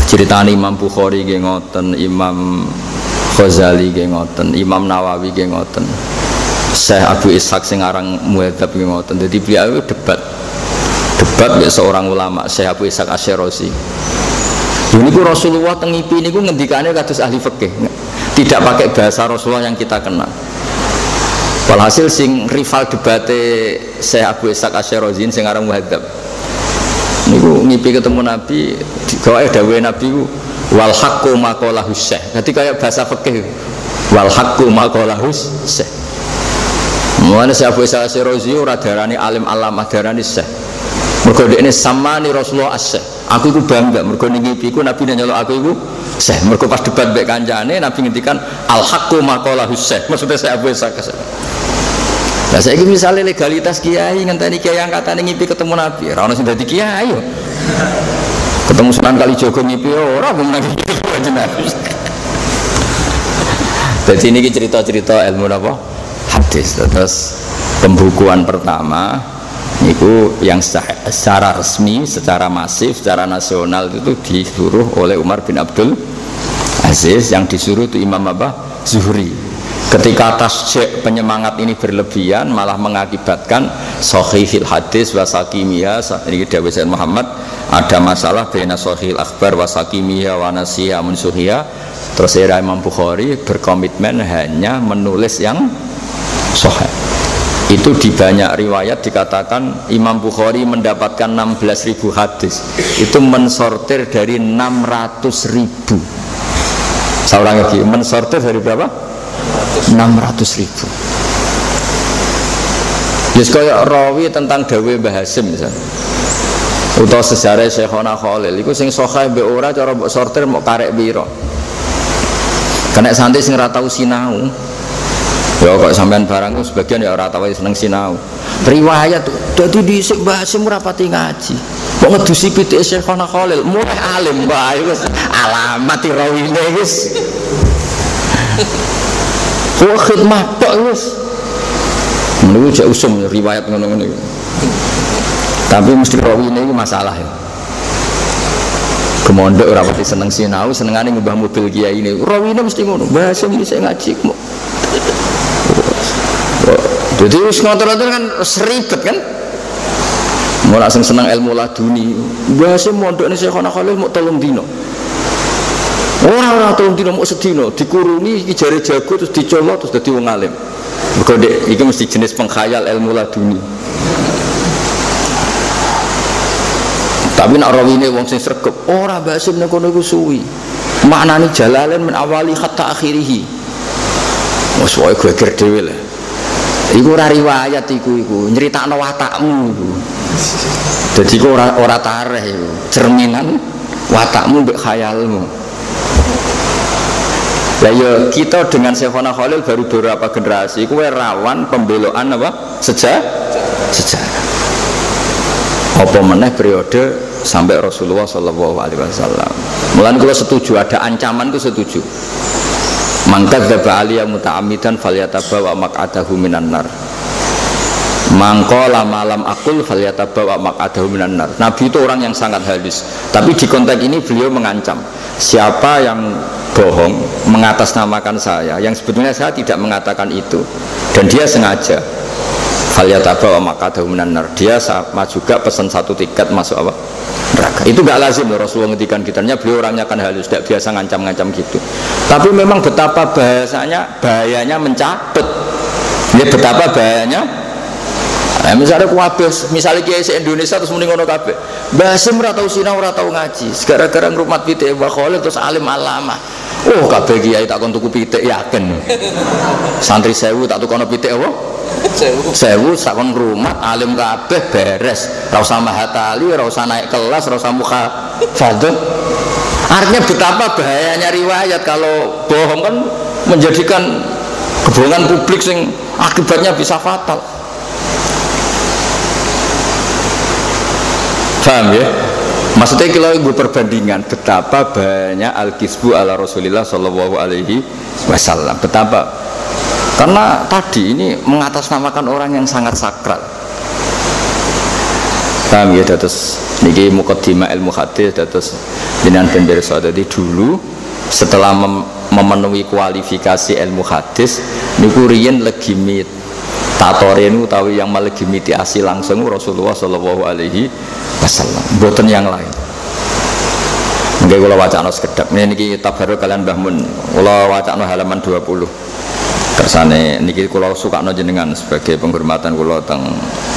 Ceritanya Imam Bukhari ge ngoten, Imam Ghazali ge ngoten, Imam Nawawi ge ngoten, Syekh Abu Ishaq sing aran Muhadzab ge ngoten. Jadi beliau debat debat ya seorang ulama Syekh Abu Ishaq Asy-Syirazi. Ini ku Rasulullah tengipi ini ku ngendikane kados ahli fikih, tidak pakai bahasa Rasulullah yang kita kenal. Walhasil sing rival debate Syekh Abu Ishaq Asy-Syirazi sing aran Muhadzab. Niku ngipi ketemu Nabi, gawe dawuhe Nabi ku wal haqqu maqalahu syekh. Dadi kaya bahasa fikih. Wal haqqu maqalahu syekh. Mulane Syekh Abu Ishaq Asy-Syirazi ora darani alim alamah, darani syekh. Mergo dekne samani Rasulullah as-syekh. Aku iku bangga mergo ning ngipi ku Nabi nyeluk aku iku syekh. Mergo pas debat mbek kancane Nabi ngendikan al haqqu maqalahu syekh. Maksudnya Syekh Abu Ishaq. Nah saya ini misalnya legalitas kiai ngenteni kiai angkatan ngipi ketemu Nabi, ora ono sing dadi kiai yo. Ketemu Sunan Kalijaga ngipi ora mung nang Nabi. Jadi ini cerita-cerita ilmu apa? Hadis. Terus pembukuan pertama niku yang secara resmi, secara masif, secara nasional itu disuruh oleh Umar bin Abdul Aziz, yang disuruh itu Imam apa? Zuhri. Ketika tasjik penyemangat ini berlebihan malah mengakibatkan sahihil hadis wa sakimiyah. Ini dawuh Sayyid Muhammad, ada masalah baina sahihil akhbar wa sakimiyah wa nasiha munsuhiyah. Terus Imam Bukhari berkomitmen hanya menulis yang sahih. Itu di banyak riwayat dikatakan Imam Bukhari mendapatkan 16.000 hadis. Itu mensortir dari 600.000. Seorang lagi mensortir dari berapa? 600.000. Yes, kaya rawi tentang Dawe Mbah Hasim misalnya, utawa sejarah Syekhona Khalil iku sing sahih mbek ora cara mbok sortir mbok karek pira. Kena santri sing ora tau sinau. Ya kok sampean barang sebagian ya ora tau seneng sinau. Riwayat dadi dhisik Mbah Hasim ora pati ngaji. Kok ngedusi pitike Syekhona Khalil mulai alim bae wis alamat rawine wis. Kok khidmah tok wis. Menurut cek usum riwayat ngono-ngono. Tapi mesti rawine iki masalah ya. Kemondok ora pati seneng sinau, senengane ngubah mobil kiai ini. Rawine mesti ngono. Bahasa mesti ngaji kok. Jadi wis ngoten-ngoten kan seribet kan. Ora sing seneng ilmu laduni. Bahasa mondokne Syekhona Khalil mau 3 dino. Orang tolong dino mau sedino dikurungi iki jare jago terus dicolok terus dadi wong alim. Mergo iki mesti jenis pengkhayal ilmu laduni. Tapi nek rawine wong sing sregep ora basim nek kono iku suwi. Maknane jalalen min awali hatta akhirih. Wes wae geger dhewe lho. Iku ora riwayat iku nyeritakno watakmu iku. Dadi iku ora tareh iku, cerminan watakmu mbek khayalmu. Lah ya kita dengan Syekhona Khalil baru beberapa generasi kuwi rawan pembelokan apa? Sejarah. Apa meneh periode sampai Rasulullah sallallahu alaihi wasallam. Mulane kula setuju ada ancaman itu setuju. Mangkadzaba aliya muta'ammidan falyatabawa maq'adahu minan nar. Mangqala malam akul falyatabawa maq'adahu minan nar. Nabi itu orang yang sangat halus. Tapi di konteks ini beliau mengancam, siapa yang bohong mengatasnamakan saya yang sebetulnya saya tidak mengatakan itu dan dia sengaja falyatabawa maq'adahu minan nar, dia sama juga pesan 1 tiket masuk apa? Neraka. Itu gak lazim loh Rasulullah ngendikan kitanya, beliau orangnya kan halus, tidak biasa ngancam-ngancam gitu. Tapi memang betapa bahayanya mencabut. Ya betapa bahayanya. Nah, misalnya kuabes, misalnya kiai se-Indonesia terus mending ngono kabeh. Mbah Hasim ora tau sinau, ora tau ngaji. Gara-gara ngrumat pitik Mbah Khalil terus alim alama. Oh, kabeh kiai tak kon tuku pitik yakin. Santri 1000 tak tukono pitik apa? 1000 tak kon ngrumat alim kabeh beres. Ora usah mahatali, ora usah naik kelas, ora usah mukhafadzah. Artinya betapa bahayanya riwayat kalau bohong kan menjadikan kebohongan publik sing akibatnya bisa fatal. Paham ya? Maksudnya kalau ibu perbandingan betapa banyak al-kisbu ala Rasulillah sallallahu alaihi wasallam. Betapa karena tadi ini mengatasnamakan orang yang sangat sakral. Paham ya? Terus niki muqaddimah ilmu hadis terus jenengan pendersa tadi dulu setelah memenuhi kualifikasi ilmu hadis niku riyen legimit Tatorenu utawi yang melegitimasi langsung Rasulullah sallallahu alaihi wasallam, mboten yang lain. Nggih kula wacana sekedap niki tabaruk kalian Mbah Mun. Kula wacana halaman 20. Kersane niki kula sukakno jenengan sebagai penghormatan kula teng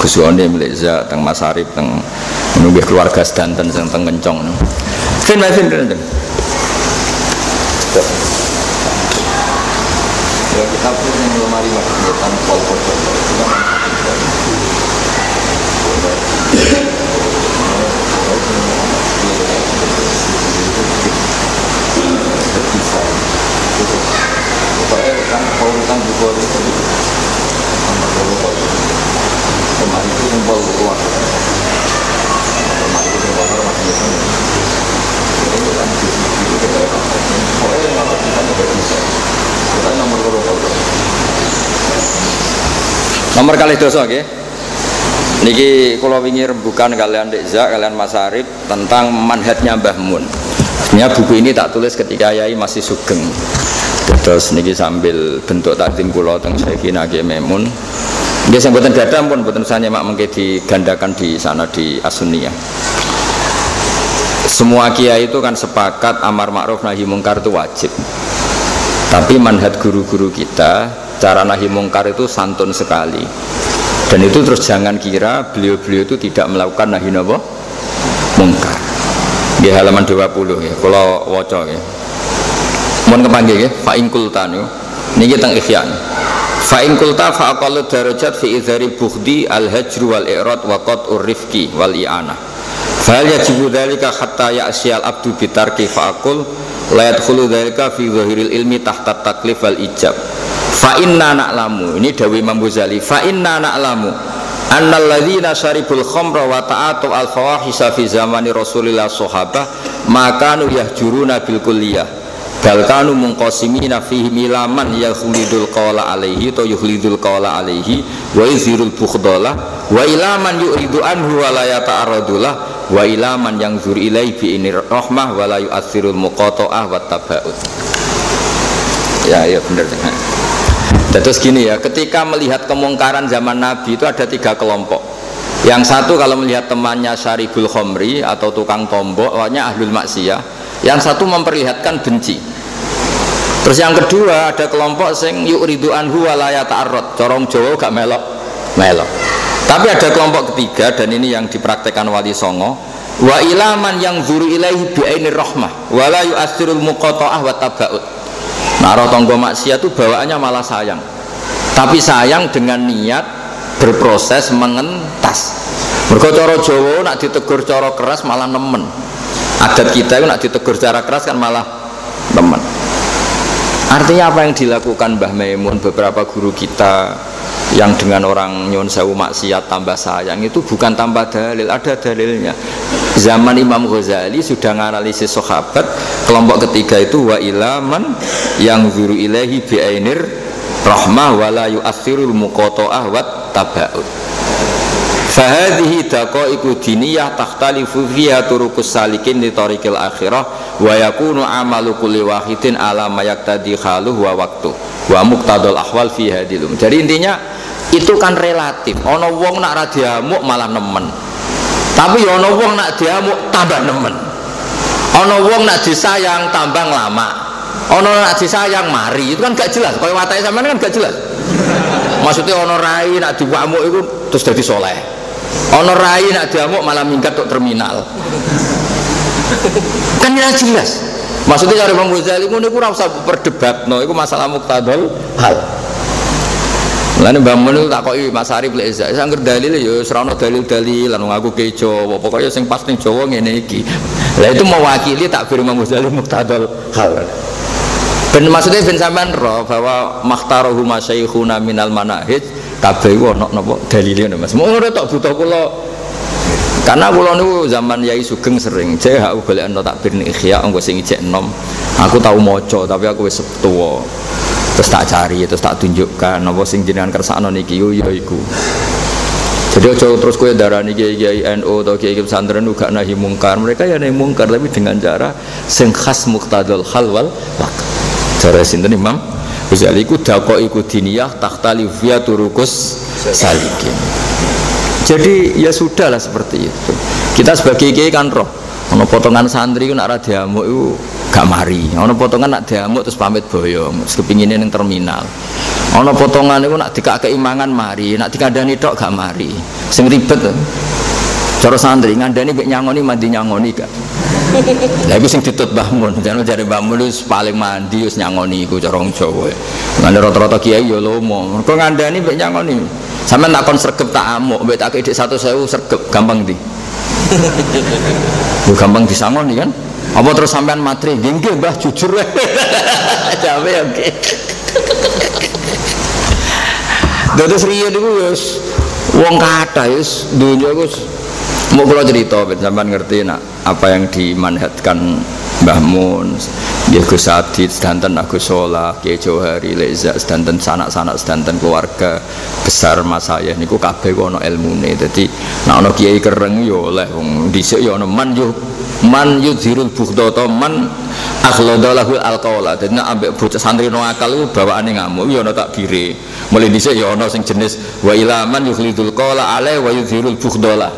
Gus Oni Milza teng Mas Arif teng menunggu keluarga sedanten sing teng Kencong. Fin. Ya kita pun yang lemari kegiatan pol-pol kan pautan Bukhari kemarin itu kumpul keluar kemarin itu kumpul masih ini kan nomor kali dosa okay? Niki kula wingi rembukan kalian Dekza, kalian Mas Arif tentang manhajnya Mbah Mun. Sebenarnya buku ini tak tulis ketika Yai masih sugeng. Terus niki sambil bentuk takdim kula teng Syekhina Ki Memun. Nggih sing mboten gadah pun mboten usah nyemak mengke digandakan di sana di As-Sunniyah. Semua kiai itu kan sepakat amar ma'ruf nahi mungkar itu wajib. Tapi manhaj guru-guru kita cara nahi mungkar itu santun sekali. Dan itu terus jangan kira beliau-beliau itu tidak melakukan nahi napa mungkar. Nggih halaman 20 ya, kula waca ya. Mohon kepanggih ya, fa in qulta niki teng Ihya. Fa in qulta fa aqallu darajat fi izhari bukhdi al-hajru wal i'rad wa qat'ur rifqi wal i'anah. Fa hal yajibu dzalika hatta ya'siyal abdu bitarki fa aqul la yadkhulu dzalika fi zahiril ilmi tahta taklif wal ijab. Fa inna na'lamu, ini dawuh Imam Ghazali, fa inna na'lamu annal ladzina syaribul khamra wa ta'atu al fawahisha fi zamani Rasulillah sahabah makanu yahjuruna bil kulliyah bal kanu munqasimina fihi milaman yukhlidul qawla alaihi to yukhlidul qawla alaihi wa yuzhirul bukhdala wa ilaman yuridu anhu wa la yata'arradulah wa ilaman yanzur ilaihi bi inir rahmah wa la yu'athirul muqata'ah wa tabaut. Ya benar. Terus gini ya, ketika melihat kemungkaran zaman Nabi itu ada 3 kelompok. Yang satu kalau melihat temannya syaribul khomri atau tukang tombok, awalnya ahlul maksiyah. Yang satu memperlihatkan benci. Terus yang kedua ada kelompok sing yuridu anhu wa la yata'arrad, corong Jawa gak melok. Tapi ada kelompok ketiga dan ini yang dipraktekkan Wali Songo, wa ilaman yang zuru ilaihi bi ainir rahmah wa la yu'athirul muqata'ah wa tabaut. Naro tonggo maksiat itu bawaannya malah sayang, tapi sayang dengan niat berproses mengentas. Mergo cara Jawa nak ditegur cara keras malah nemen. Adat kita itu nak ditegur cara keras kan malah nemen. Artinya apa yang dilakukan Mbah Maimun, beberapa guru kita yang dengan orang nyun sewu maksiat tambah sayang itu bukan tambah dalil, ada dalilnya. Zaman Imam Ghazali sudah menganalisis sahabat, kelompok ketiga itu wa ilaman yang zuru ilahi bi ainir rahmah wa la yu'athirul muqata'ah wat tabaut. Fahadhihi daqaiqu diniyah takhtalifu fiha turuqus salikin li tariqil akhirah wa yakunu amalu kulli wahidin ala ma yaqtadi haluhu wa waqtu wa muqtadal ahwal fi hadilum. Jadi intinya itu kan relatif. Ana wong nak ra diamuk malah nemen. Tapi ana wong nak diamuk tambah nemen. Ana wong nak disayang tambah lama. Ana nak disayang mari. Itu kan gak jelas. Kaya watake sampean kan gak jelas. Maksudnya ana rai nak diwamuk itu terus dadi soleh. Ana rai nak diamuk malah minggat tok terminal. Kan ya jelas. Maksudnya dari Imam Ghazali ngono iku ora usah perdebatno, iku masalah muqtadal hal. Lan Mbah Mun itu takoki Mas Arif lek Isa, angger dalil ya ora ono dalil-dalil lan ngaku kejo, pokoke sing pas ning Jawa ngene iki. Lah itu mewakili takbir Imam Ghazali muqtadal hal. Ben maksudnya ben sampean roh bahwa makhtaruhu masyayikhuna minal manahij kabeh ono napa dalile Mas. Mau ora tok butuh kula. Karena kula niku zaman Yai Sugeng sering jek aku golekno takbir ning Ihya engko sing ijek enom. Aku tau maca tapi aku wis tuwa. Terus tak cari, terus tak tunjukkan apa sing jenengan kersakno niki yo ya iku. Jadi aja terus kowe darani kiai NU atau kiai pesantren uga nahi mungkar. Mereka ya nahi mungkar tapi dengan cara sing khas muqtadal hal wal waqt. Cara sinten Imam Ghazali iku daqaiqud diniyah tahtali fiya turukus salikin. Jadi ya sudahlah seperti itu. Kita sebagai kiai kan roh, ono potongan santri ku nak ra diamuk iku gak mari. Ono potongan nak diamuk terus pamit boyo, kepingine ning terminal. Ono potongan iku nak dikakei mangan mari, nak dikandani tok gak mari. Sing ribet. Cara santri ngandani mek nyangoni mandi nyangoni gak. Lah iku sing ditut Mbah Mun, jane jare Mbah Mun wis paling mandi wis nyangoni iku cara wong Jawa. Ngene rata-rata kiai ya lomo. Mergo ngandani mek nyangoni. Sampeyan tak kon sregep tak amuk, mbek tak kei 100.000 sregep gampang ndi? Lu gampang disangoni kan? Apa terus sampean matri? Nggih Mbah jujur wae. Jawe oke. Dados riyo niku wis wong kathah wis donya wis mau kula cerita ben sampean ngerti nak apa yang dimanhatkan Mbah Mun, nggih Gus Adit, sedanten Agus Solah, Kiai Johari, Leza, sedanten sanak-sanak, sedanten keluarga besar Mas saya niku kabeh ana ilmune. Dadi nek ana kiai kereng ya oleh wong dhisik ya ana man yuzhirul bughdata man akhladalahu alqaula. Dadi nek ambek bocah santri no akal iku bawaane ngamuk ya ana takbire. Mulai dhisik ya ana sing jenis wa ilaman yukhlidul qala alai wa yuzhirul bughdala.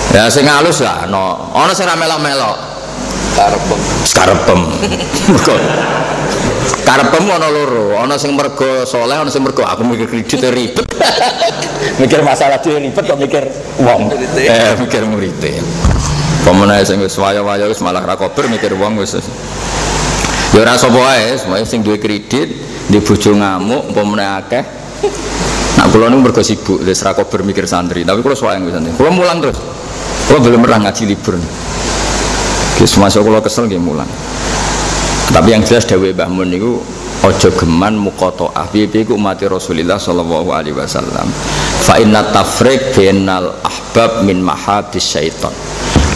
Ya sing halus ya ana sing ra melok-melok. Karepem. Mergo karepem ana loro, ana sing mergo saleh, ana sing mergo aku mikir kredit ribet. Mikir masalah dhewe ribet kok mikir wong. Mikir murite. Pemene sing wis waya-waya wis malah ra kober mikir wong wis. Ya ora sapa wae, sing duwe kredit, di bojo ngamuk, pemene akeh. Nak kula niku mergo sibuk, wis ra kober mikir santri, tapi kula suwayang wis santri. Kula mulang terus. Kula belum pernah ngaji libur. Masuk kalau kesel nggih mulang. Tapi yang jelas dawuh Mbah Mun niku aja geman muqataah. Piye-piye ku umat Rasulullah sallallahu alaihi wasallam. Fa inna tafriq bainal ahbab min mahabis syaitan.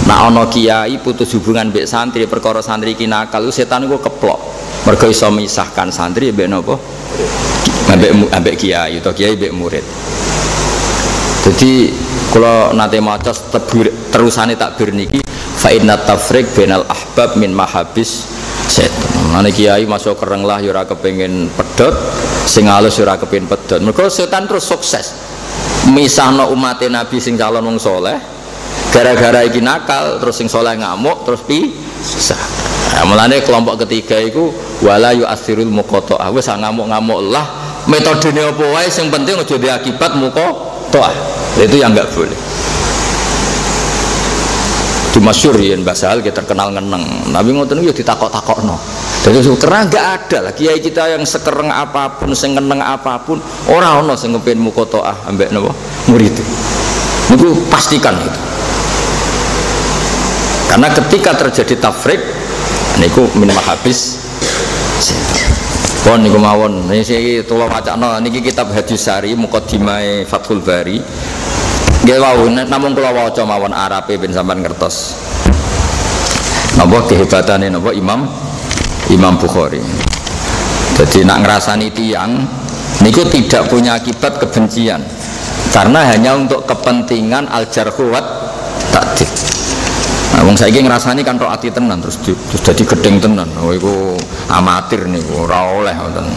Nah ana kiai putus hubungan mbek santri perkara santri iki nakal setan niku keplok. Mergo iso misahkan santri mbek napa? Ambek kiai utawa kiai mbek murid. Jadi kalau nate maca terusane takbir niki fa inna tafriq bainal ahbab min mahabis setan. Mane kiai masuk kereng lah ya ora kepengin pedhot, sing halus ya ora kepengin pedhot. Mergo setan terus sukses misahno umat Nabi sing calon wong saleh. Gara-gara iki nakal terus sing saleh ngamuk terus pisah. Nah, mulane kelompok ketiga iku wala yu'athirul muqata'ah. Wis ngamuk-ngamuk lah metodene apa wae sing penting aja duwe akibat muqata'ah. Itu yang enggak boleh. Di masyhur yen Mbah Sahal kita terkenal ngeneng. Nabi ngoten niku ya ditakok-takokno. Dadi karena enggak ada lah kiai kita yang sekereng apapun, sing ngeneng apapun, ora ana sing kepengin muqata'ah ambek napa murid. Niku pastikan itu. Karena ketika terjadi tafriq niku min mahabis pon niku mawon niki kula wacana niki kitab Hadis Sari Muqaddimah Fathul Bari nggih wau namung kula waca mawon Arabe ben sampean ngertos napa kehebatane napa Imam Bukhari. Jadi nak ngrasani tiyang niku tidak punya akibat kebencian karena hanya untuk kepentingan al-jarhu wat ta'dil. Nah, wong saiki ngrasani kan tok ati tenan terus jadi gedeng tenan. Oh iku amatir niku ora oleh ngoten.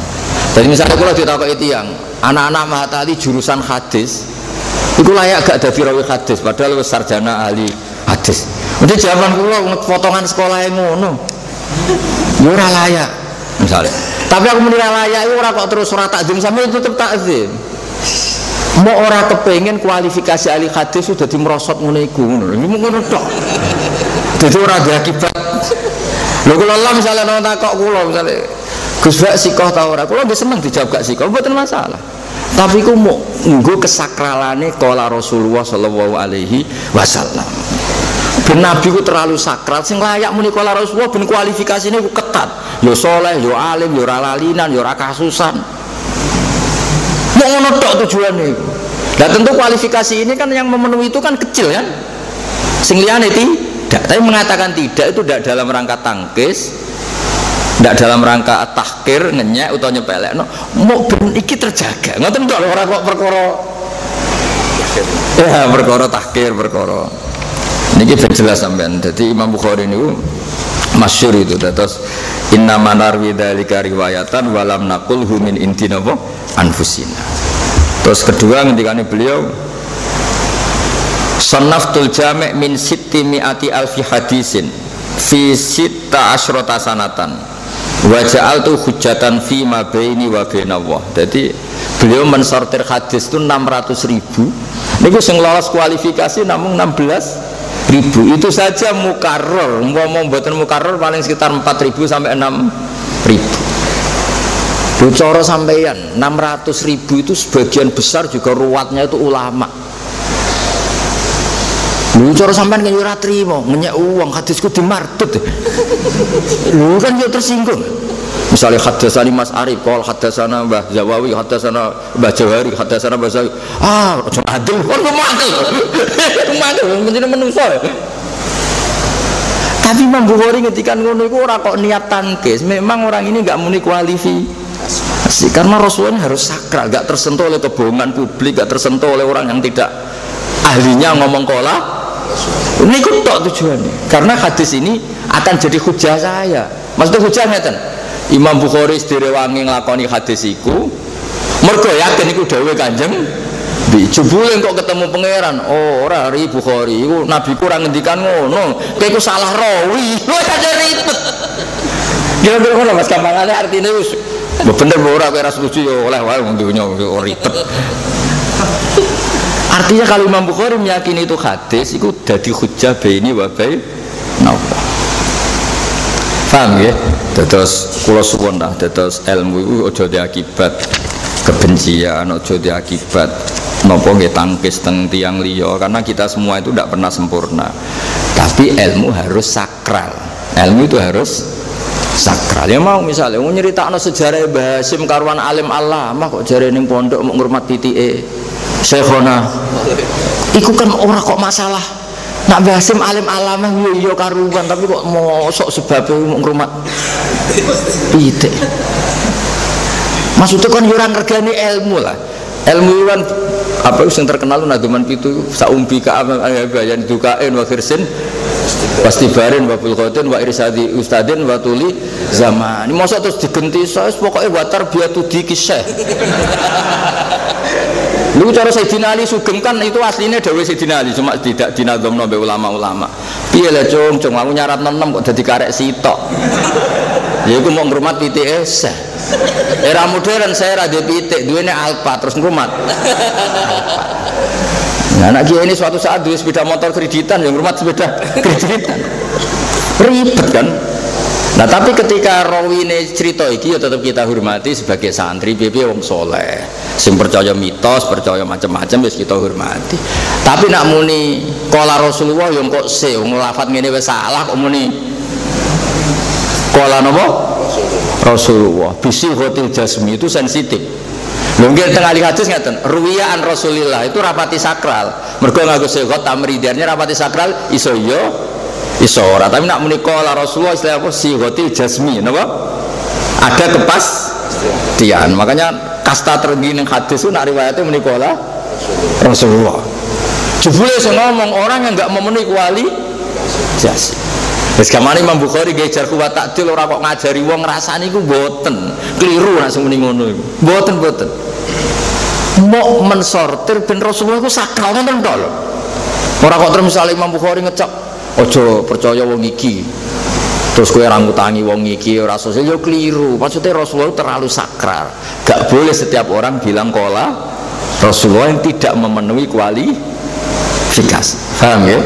Jadi misalnya kula ditakoki tiyang, anak-anak Mahatali jurusan hadis, iku layak gak dadi rawi hadis padahal wis sarjana ahli hadis. Mesti jawaban kula potongan sekolah ngono. Ya ora layak misalnya. Tapi aku muni ora layak iku ora kok terus ora takzim sampe tetep takzim. Mau ora kepengen kualifikasi ahli hadis sudah dimerosot ngono iku ngono tok. Dadi ora ada akibat. Lho kula Allah misalnya nang takok kula misale Gus Bak sikoh ta ora? Kula nggih seneng dijawab gak sikoh, mboten masalah. Tapi ku mau nggo kesakralane qala Rasulullah sallallahu alaihi wasallam. Ben Nabi ku terlalu sakral sing layak muni qala Rasulullah ben kualifikasine ku ketat. Ya saleh, ya alim, ya ora lalinan, ya ora kasusan. Mau ngono tok tujuane iku. Nah tentu kualifikasi ini kan yang memenuhi itu kan kecil kan. Sing liyane tidak, tapi mengatakan tidak itu tidak dalam rangka tangkis, tidak dalam rangka tahkir, ngenyek atau nyepelek. No, mau ben iki terjaga. Ngoten tok ora kok perkara. Ya perkara tahkir, perkara. Niki jelas sampean. Jadi Imam Bukhari niku masyhur itu. Terus inna manarwi dzalika riwayatan walam naqulhu min indina anfusina. Terus kedua ngendikane beliau Sannaftul jami' min sitti mi'ati alfi hadisin fi sitta asyrota sanatan wa ja'altu hujjatan fi ma baini wa bainallah. Jadi beliau mensortir hadis itu 600.000. Niku sing lolos kualifikasi namung 16.000. Itu saja mukarrar. Ngomong mboten mukarrar paling sekitar 4.000 sampai 6.000. Bicara sampeyan 600.000 itu sebagian besar juga ruwatnya itu ulama. Lu cara sampean kan ora trimo, ngenyek uang hadisku dimardut. Lu kan yo tersinggung. Misalnya hadasani Mas Arif, qol hadasana Mbah Zawawi, hadasana Mbah Jawari, hadasana Mbah Zawawi. Aja adil, kon mangkel. Mangkel menjadi manusia. Tapi Imam Bukhari ngetikan ngono iku ora kok niat tankis. Memang orang ini enggak muni kualifikasi. Karena Rasulullah harus sakral, enggak tersentuh oleh kebohongan publik, enggak tersentuh oleh orang yang tidak ahlinya ngomong kola. Ini tok tujuannya. Karena hadis ini akan jadi hujah saya. Maksudnya hujah ngeten. Imam Bukhari sedirewangi nglakoni hadis iku mergo yakin iku dawuhe Kanjeng Nabi. Jebule kok ketemu pangeran. Oh, ora ri Bukhari iku Nabi kurang ngendikan ngono. Kowe iku salah rawi. Wis aja ribet. Kira-kira ngono Mas gampangane artine wis bener ora kowe ora setuju ya oleh wae wong dunya ribet. Artinya kalau Imam Bukhari meyakini itu hadis itu jadi hujjah baini wa bainallah. Paham ya? Terus kula suwun dah terus ilmu itu aja diakibat kebencian, aja diakibat napa nggih tangkis teng tiyang liya, karena kita semua itu tidak pernah sempurna. Tapi ilmu harus sakral. Ilmu itu harus sakral. Ya mau misalnya mau nyeritakno sejarah Mbah Hasyim karuan alim allamah kok jare ning pondok mau ngurmat titike Syekhona. Iku kan ora kok masalah. Nak Mbah Hasyim alim alamah yo karuan tapi kok mosok sebabnya mau ngrumat pitik. Maksudnya kan yo ora ngergani ilmu lah. Ilmu kan apa yang terkenal naduman pitu saumbi ka bayan dukain wa khirsin pasti barin wa bulqatin wa irsadi ustadin wa tuli zaman. Ini mosok terus digenti saya pokoknya watar biatu dikisah. Lu cara Sayyidina Ali Sugeng kan itu aslinya dawuh Sayyidina Ali cuma tidak dinadzamno mbek ulama-ulama. Piye lah cung aku nyarat 6 kok dadi karek sitok. Ya iku mau ngrumat pitike sah. Era modern saya radio pitik duwene Alfa terus ngrumat. Nah, anak kiai ini suatu saat duwe sepeda motor kreditan yang ngrumat sepeda kreditan. Ribet kan? Nah tapi ketika rawine cerita iki ya tetap kita hormati sebagai santri piye wong soleh sing percaya mitos percaya macam-macam wis kita hormati. Tapi nak muni qala Rasulullah yang kok wong lafat ngene wis salah kok muni qala napa Rasulullah bisi hotil jasmi itu sensitif. Lho nggih teng ahli hadis ngaten ruwiya an Rasulillah itu rapati sakral mergo nganggo segot tamridiannya rapati sakral iso yo iso ora, tapi nak muni qala Rasulullah istilah apa sihotil jasmi napa ada kepastian. Makanya kasta tertinggi ning hadis itu nak riwayatnya muni qala Rasulullah. Jebule sing ngomong orang yang enggak memenuhi kualitas. Wis kamane Imam Bukhari nggih jar kuwat takdil ora kok ngajari wong ngrasani iku mboten. Keliru nek sing muni ngono iku. Mboten. Mau mensortir ben Rasulullah iku sakral ngoten tok lho. Ora kok terus misale Imam Bukhari ngecek ojo percaya wong iki terus kowe ora ngutangi wong iki ora sosial yo keliru. Maksudnya Rasulullah terlalu sakral. Gak boleh setiap orang bilang qala Rasulullah yang tidak memenuhi kualifikasi. Paham ya?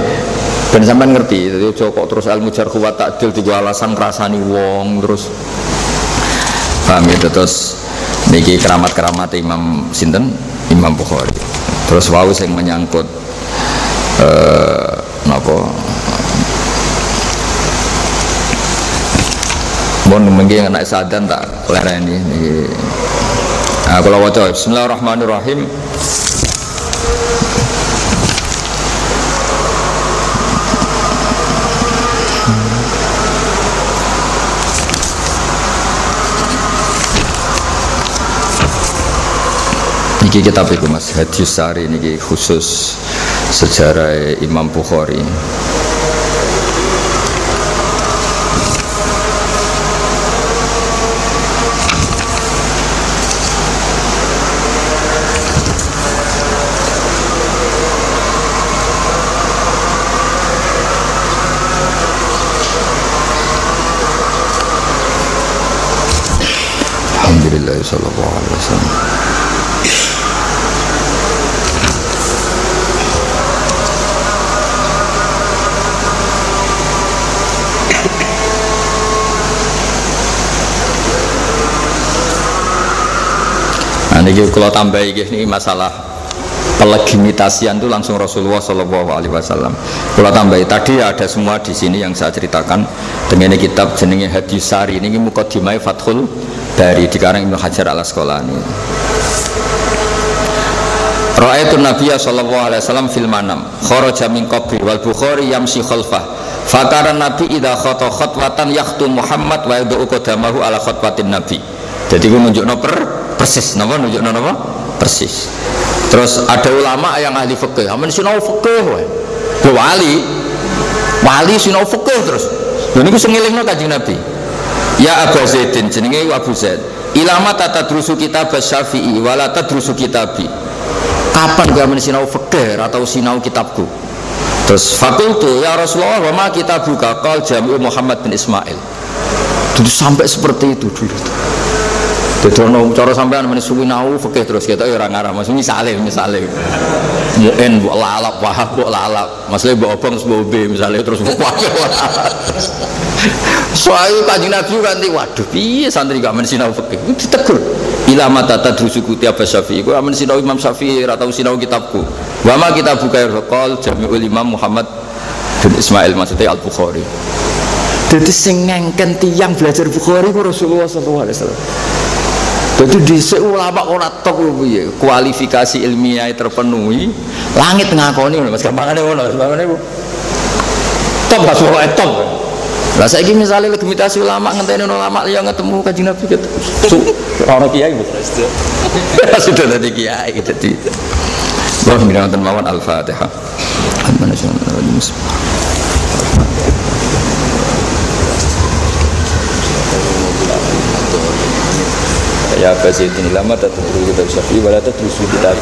Ben sampean ngerti. Jadi ojo kok terus ilmu jarh wa ta'dil digo alasan ngrasani wong terus. Paham ya? Terus niki keramat-keramat Imam sinten? Imam Bukhari. Terus wau sing menyangkut napa mun mengki anak sadan tak lereni niki. Kula waca Bismillahirrahmanirrahim. Niki kitab iku Mas Hadis Sari niki khusus sejarah Imam Bukhari. Rasulillah sallallahu alaihi wasallam. Nah, ini kalau tambah ini masalah pelegitimasian itu langsung Rasulullah Shallallahu Alaihi Wasallam. Kalau tambah tadi ada semua di sini yang saya ceritakan dengan kitab jenenge Hadis Sari ini mukadimah Fathul Bari dikarang Ibnu Hajar Al Asqalani. Ra'aitu Nabiyya Shallallahu Alaihi Wasallam fil manam kharaja min qabri wal Bukhari yamshi khalfah. Fakara Nabi idza khata khatwatan yakhtu Muhammad wa yad'u qadamahu ala khatwatin Nabi. Jadi gue nunjukno persis, napa nunjukno napa? Persis. Terus ada ulama yang ahli fikih, amen sinau fikih wae. Lho wali sinau fikih terus. Lho niku sing ngelingno Kanjeng Nabi. Ya Abu Zaidin jenenge Abu Zaid. Ilama tatadrusu kitab Syafi'i wala tadrusu kitabi. Kapan kowe amen sinau fikih atau sinau kitabku? Terus fakultu ya Rasulullah wa ma kitabuka qal Jami'u Muhammad bin Ismail. Jadi sampai seperti itu dulu. Jadi ono cara sampean men suwinau fikih terus kita ya ora ngarah Mas misale mu'en mbok lalap wahab mbok lalap masale mbok obong mbok be misale terus mbok soal Kanjeng Nabi ganti waduh piye santri gak men sinau fikih ditegur ilama tatadrusuku tiap Syafi'i ku amen sinau Imam Syafi'i atau sinau kitabku wa ma kitab buka qol Jami'ul Imam Muhammad bin Ismail maksudnya Al-Bukhari. Jadi sing ngengken tiyang belajar Bukhari ku Rasulullah sallallahu alaihi wasallam. Jadi di ulama ora top piye kualifikasi ilmiah terpenuhi langit ngakoni Mas gampangane ngono top gak suwe top. Lah saiki misale legitimasi ulama ngenteni ulama liya ketemu Kanjeng Nabi gitu. Ora kiai sudah tadi kiai jadi. Wa minanten mawon Al-Fatihah. Ya Basyidin lama tatadru kitab Syafi'i wala tadrusu kitab.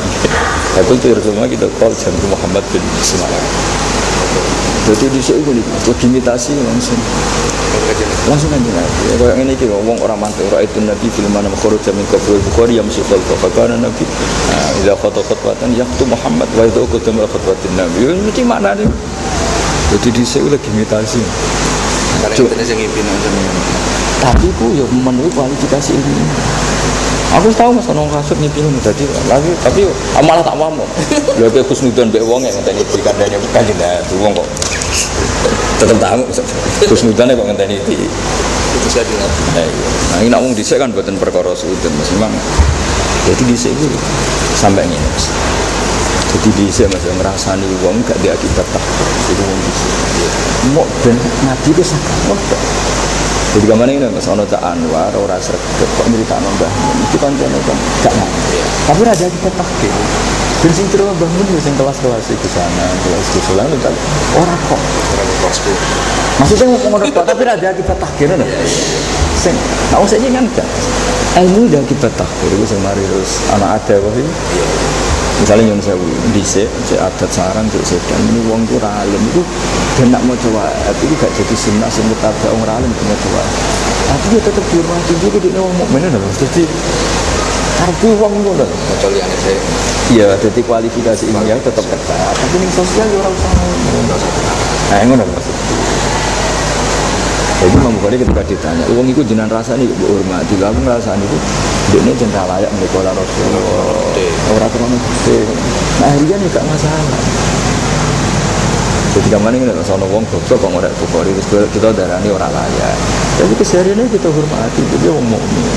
Aku tuh Rasulullah kita call Jami'u Muhammad bin Ismail. Jadi di sini boleh legitimasi langsung aja ya kayak ini kita ngomong orang mantu itu Nabi film mana kharaja min qabri Bukhari yamshi khalfa fakana Nabi idza khata khatwatan yaqtu Muhammad wa idza qadama khatwatin Nabi itu maknanya. Jadi di sini legitimasi. Tapi ku ya memenuhi kualifikasi ini. Aku tahu mas orang kasut ngipin tadi lagi tapi malah tak mau. Lha ke Kusnudon mbek wong ya ngenteni dikandani Kanjeng Nabi wong kok tetep tamu Kusnudon kok ngenteni iki. Itu saya dengar. Nah, ini nak wong dhisik kan mboten perkara sudun Mas memang. Jadi dhisik iki sampai ngene Mas. Jadi dhisik Mas ngrasani wong gak diakibat tak. Iku wong dhisik. Mok ben Nabi ku sakit. Jadi kemana ini Mas Ono Cak Anwar ora sregep kok nyritakno Mbah Mun iki kancane kan gak ngerti. Tapi raja kita takdir. Ben sing terus Mbah Mun sing kelas-kelas iku sana, kelas sekolah kan ora kok kelasku. Maksudnya ngomong ngono tapi raja kita takdir lho. Sing nek usah kan gak. Ilmu dah kita takdir iku sing mari terus anak ada kok iki. Misalnya yang saya dhisik adat sarang cek sedan ini wong ku ora alim iku ben nak maca wae itu gak jadi sunnah sing ketabrak wong ora alim maca wae. Tapi dia tetep dihormati juga di wong mukmin lho. Dadi arep wong ngono maca liyane saya. Iya, dadi kualifikasi ilmiah tetep ketat. Tapi ning sosial yo ora usah ngono. Nah, ngono maksudnya. Jadi Imam Bukhari ketika ditanya, uang itu jenengan rasani mbok hormati, lha aku ngrasani iku dekne jeneng layak mlebu Rasulullah. Ora krono gede. Nah, riyen gak masalah. Jadi kemana ini soal wong goblok kok ngorek Bukhari terus kita darani ora layak. Tapi kesehariannya kita hormati, dia wong mukmin.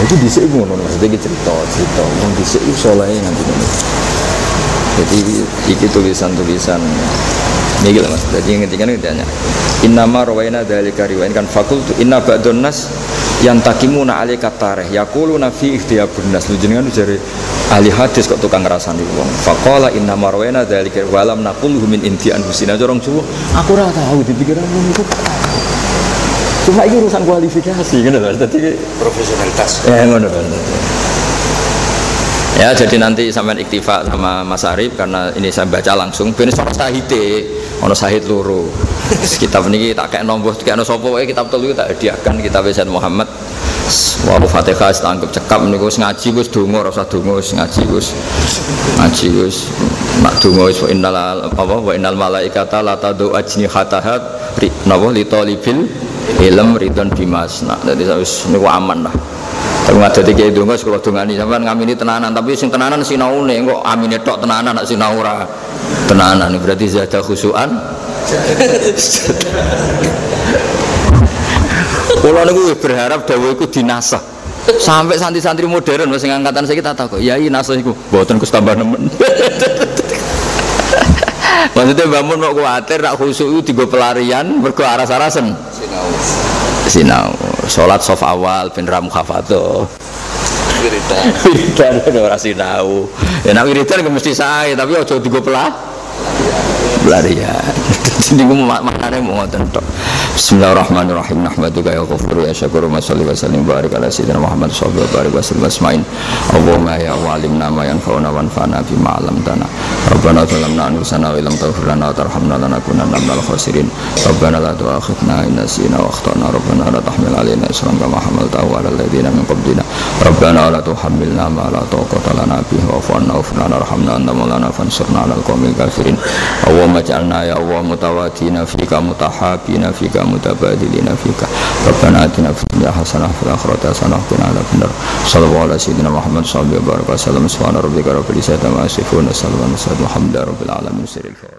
Jadi dhisik ngono maksudnya cerita wong dhisik iku saleh nganti ngono. Jadi iki tulisan-tulisan ini gila Mas. Jadi yang ketiga ini ditanya innama rawaina dzalika riwayan kan fakultu inna ba'dun nas yantakimuna alaika tarikh yaquluna fi ikhtiyabun nas lu jenengan jare ahli hadis kok tukang ngrasani wong faqala innama rawaina dzalika walam naqulu min inti anfusina jorong Jawa aku ora tahu dipikiran niku cuma iki urusan kualifikasi ngono lho dadi profesionalitas ngono ya. Jadi nanti sampean iktifa sama Mas Arif karena ini saya baca langsung ben ora sahite ono sahid loro kitab niki tak kek nomboh kek ono sapa wae kitab telu tak hadiahkan kitab Sayyid Muhammad Wa Fatihah anggap cekap niku wis ngaji wis donga ora usah donga wis ngaji wis nak donga wis wa innal malaikata la tadu ajnihatahat napa li talibil ilm ridon bimas. Nah dadi wis niku aman lah. Tapi ngadati kiai donga kula dongani sampean ngamini tenanan tapi sing tenanan sinaune kok amine tok tenanan nak sinau ora tenanan berarti zada khusuan. Kula niku berharap dawuh iku dinasah. Sampai santri-santri modern sing angkatan saiki tak takok, "Yai nasah iku mboten Gus tambah nemen." Maksudnya bangun mau kuatir nak khusyuk itu digo pelarian mergo aras-arasen sinau salat sof awal ben ra mukhafatoh wiridan ora sinau ya nak wiridan mesti sae tapi aja digo pelarian niku maknane mau ngoten tok. Bismillahirrahmanirrahim. Nahmaduka ya ghafur ya syakur wa sholli wa sallim barik ala sayyidina Muhammad sallallahu alaihi wasallam asma'in. Allahumma ya alimna ma yanfa'una wa anfa'na bima 'allamtana. Rabbana zalamna anfusana wa lam taghfir lana wa tarhamna lanakunanna minal khasirin. Rabbana la tu'akhidhna in nasina wa akhtana. Rabbana la tahmil 'alaina isran kama hamaltahu 'alal ladzina min qablina. Rabbana la tuhammilna ma la taqata lana bihi wa'fu 'anna waghfir lana warhamna anta maulana fansurna 'alal qaumil kafirin. Allahumma ij'alna ya Allah mutawadina fika mutahabina fika mutabadilina fika. Rabbana atina fid dunya hasanah wa fil akhirati hasanah wa qina adzabannar. Sallallahu alaihi wasallam Muhammad sallallahu alaihi wasallam. Subhana rabbika rabbil izzati amma yasifun wa salamun alal mursalin walhamdulillahi rabbil alamin.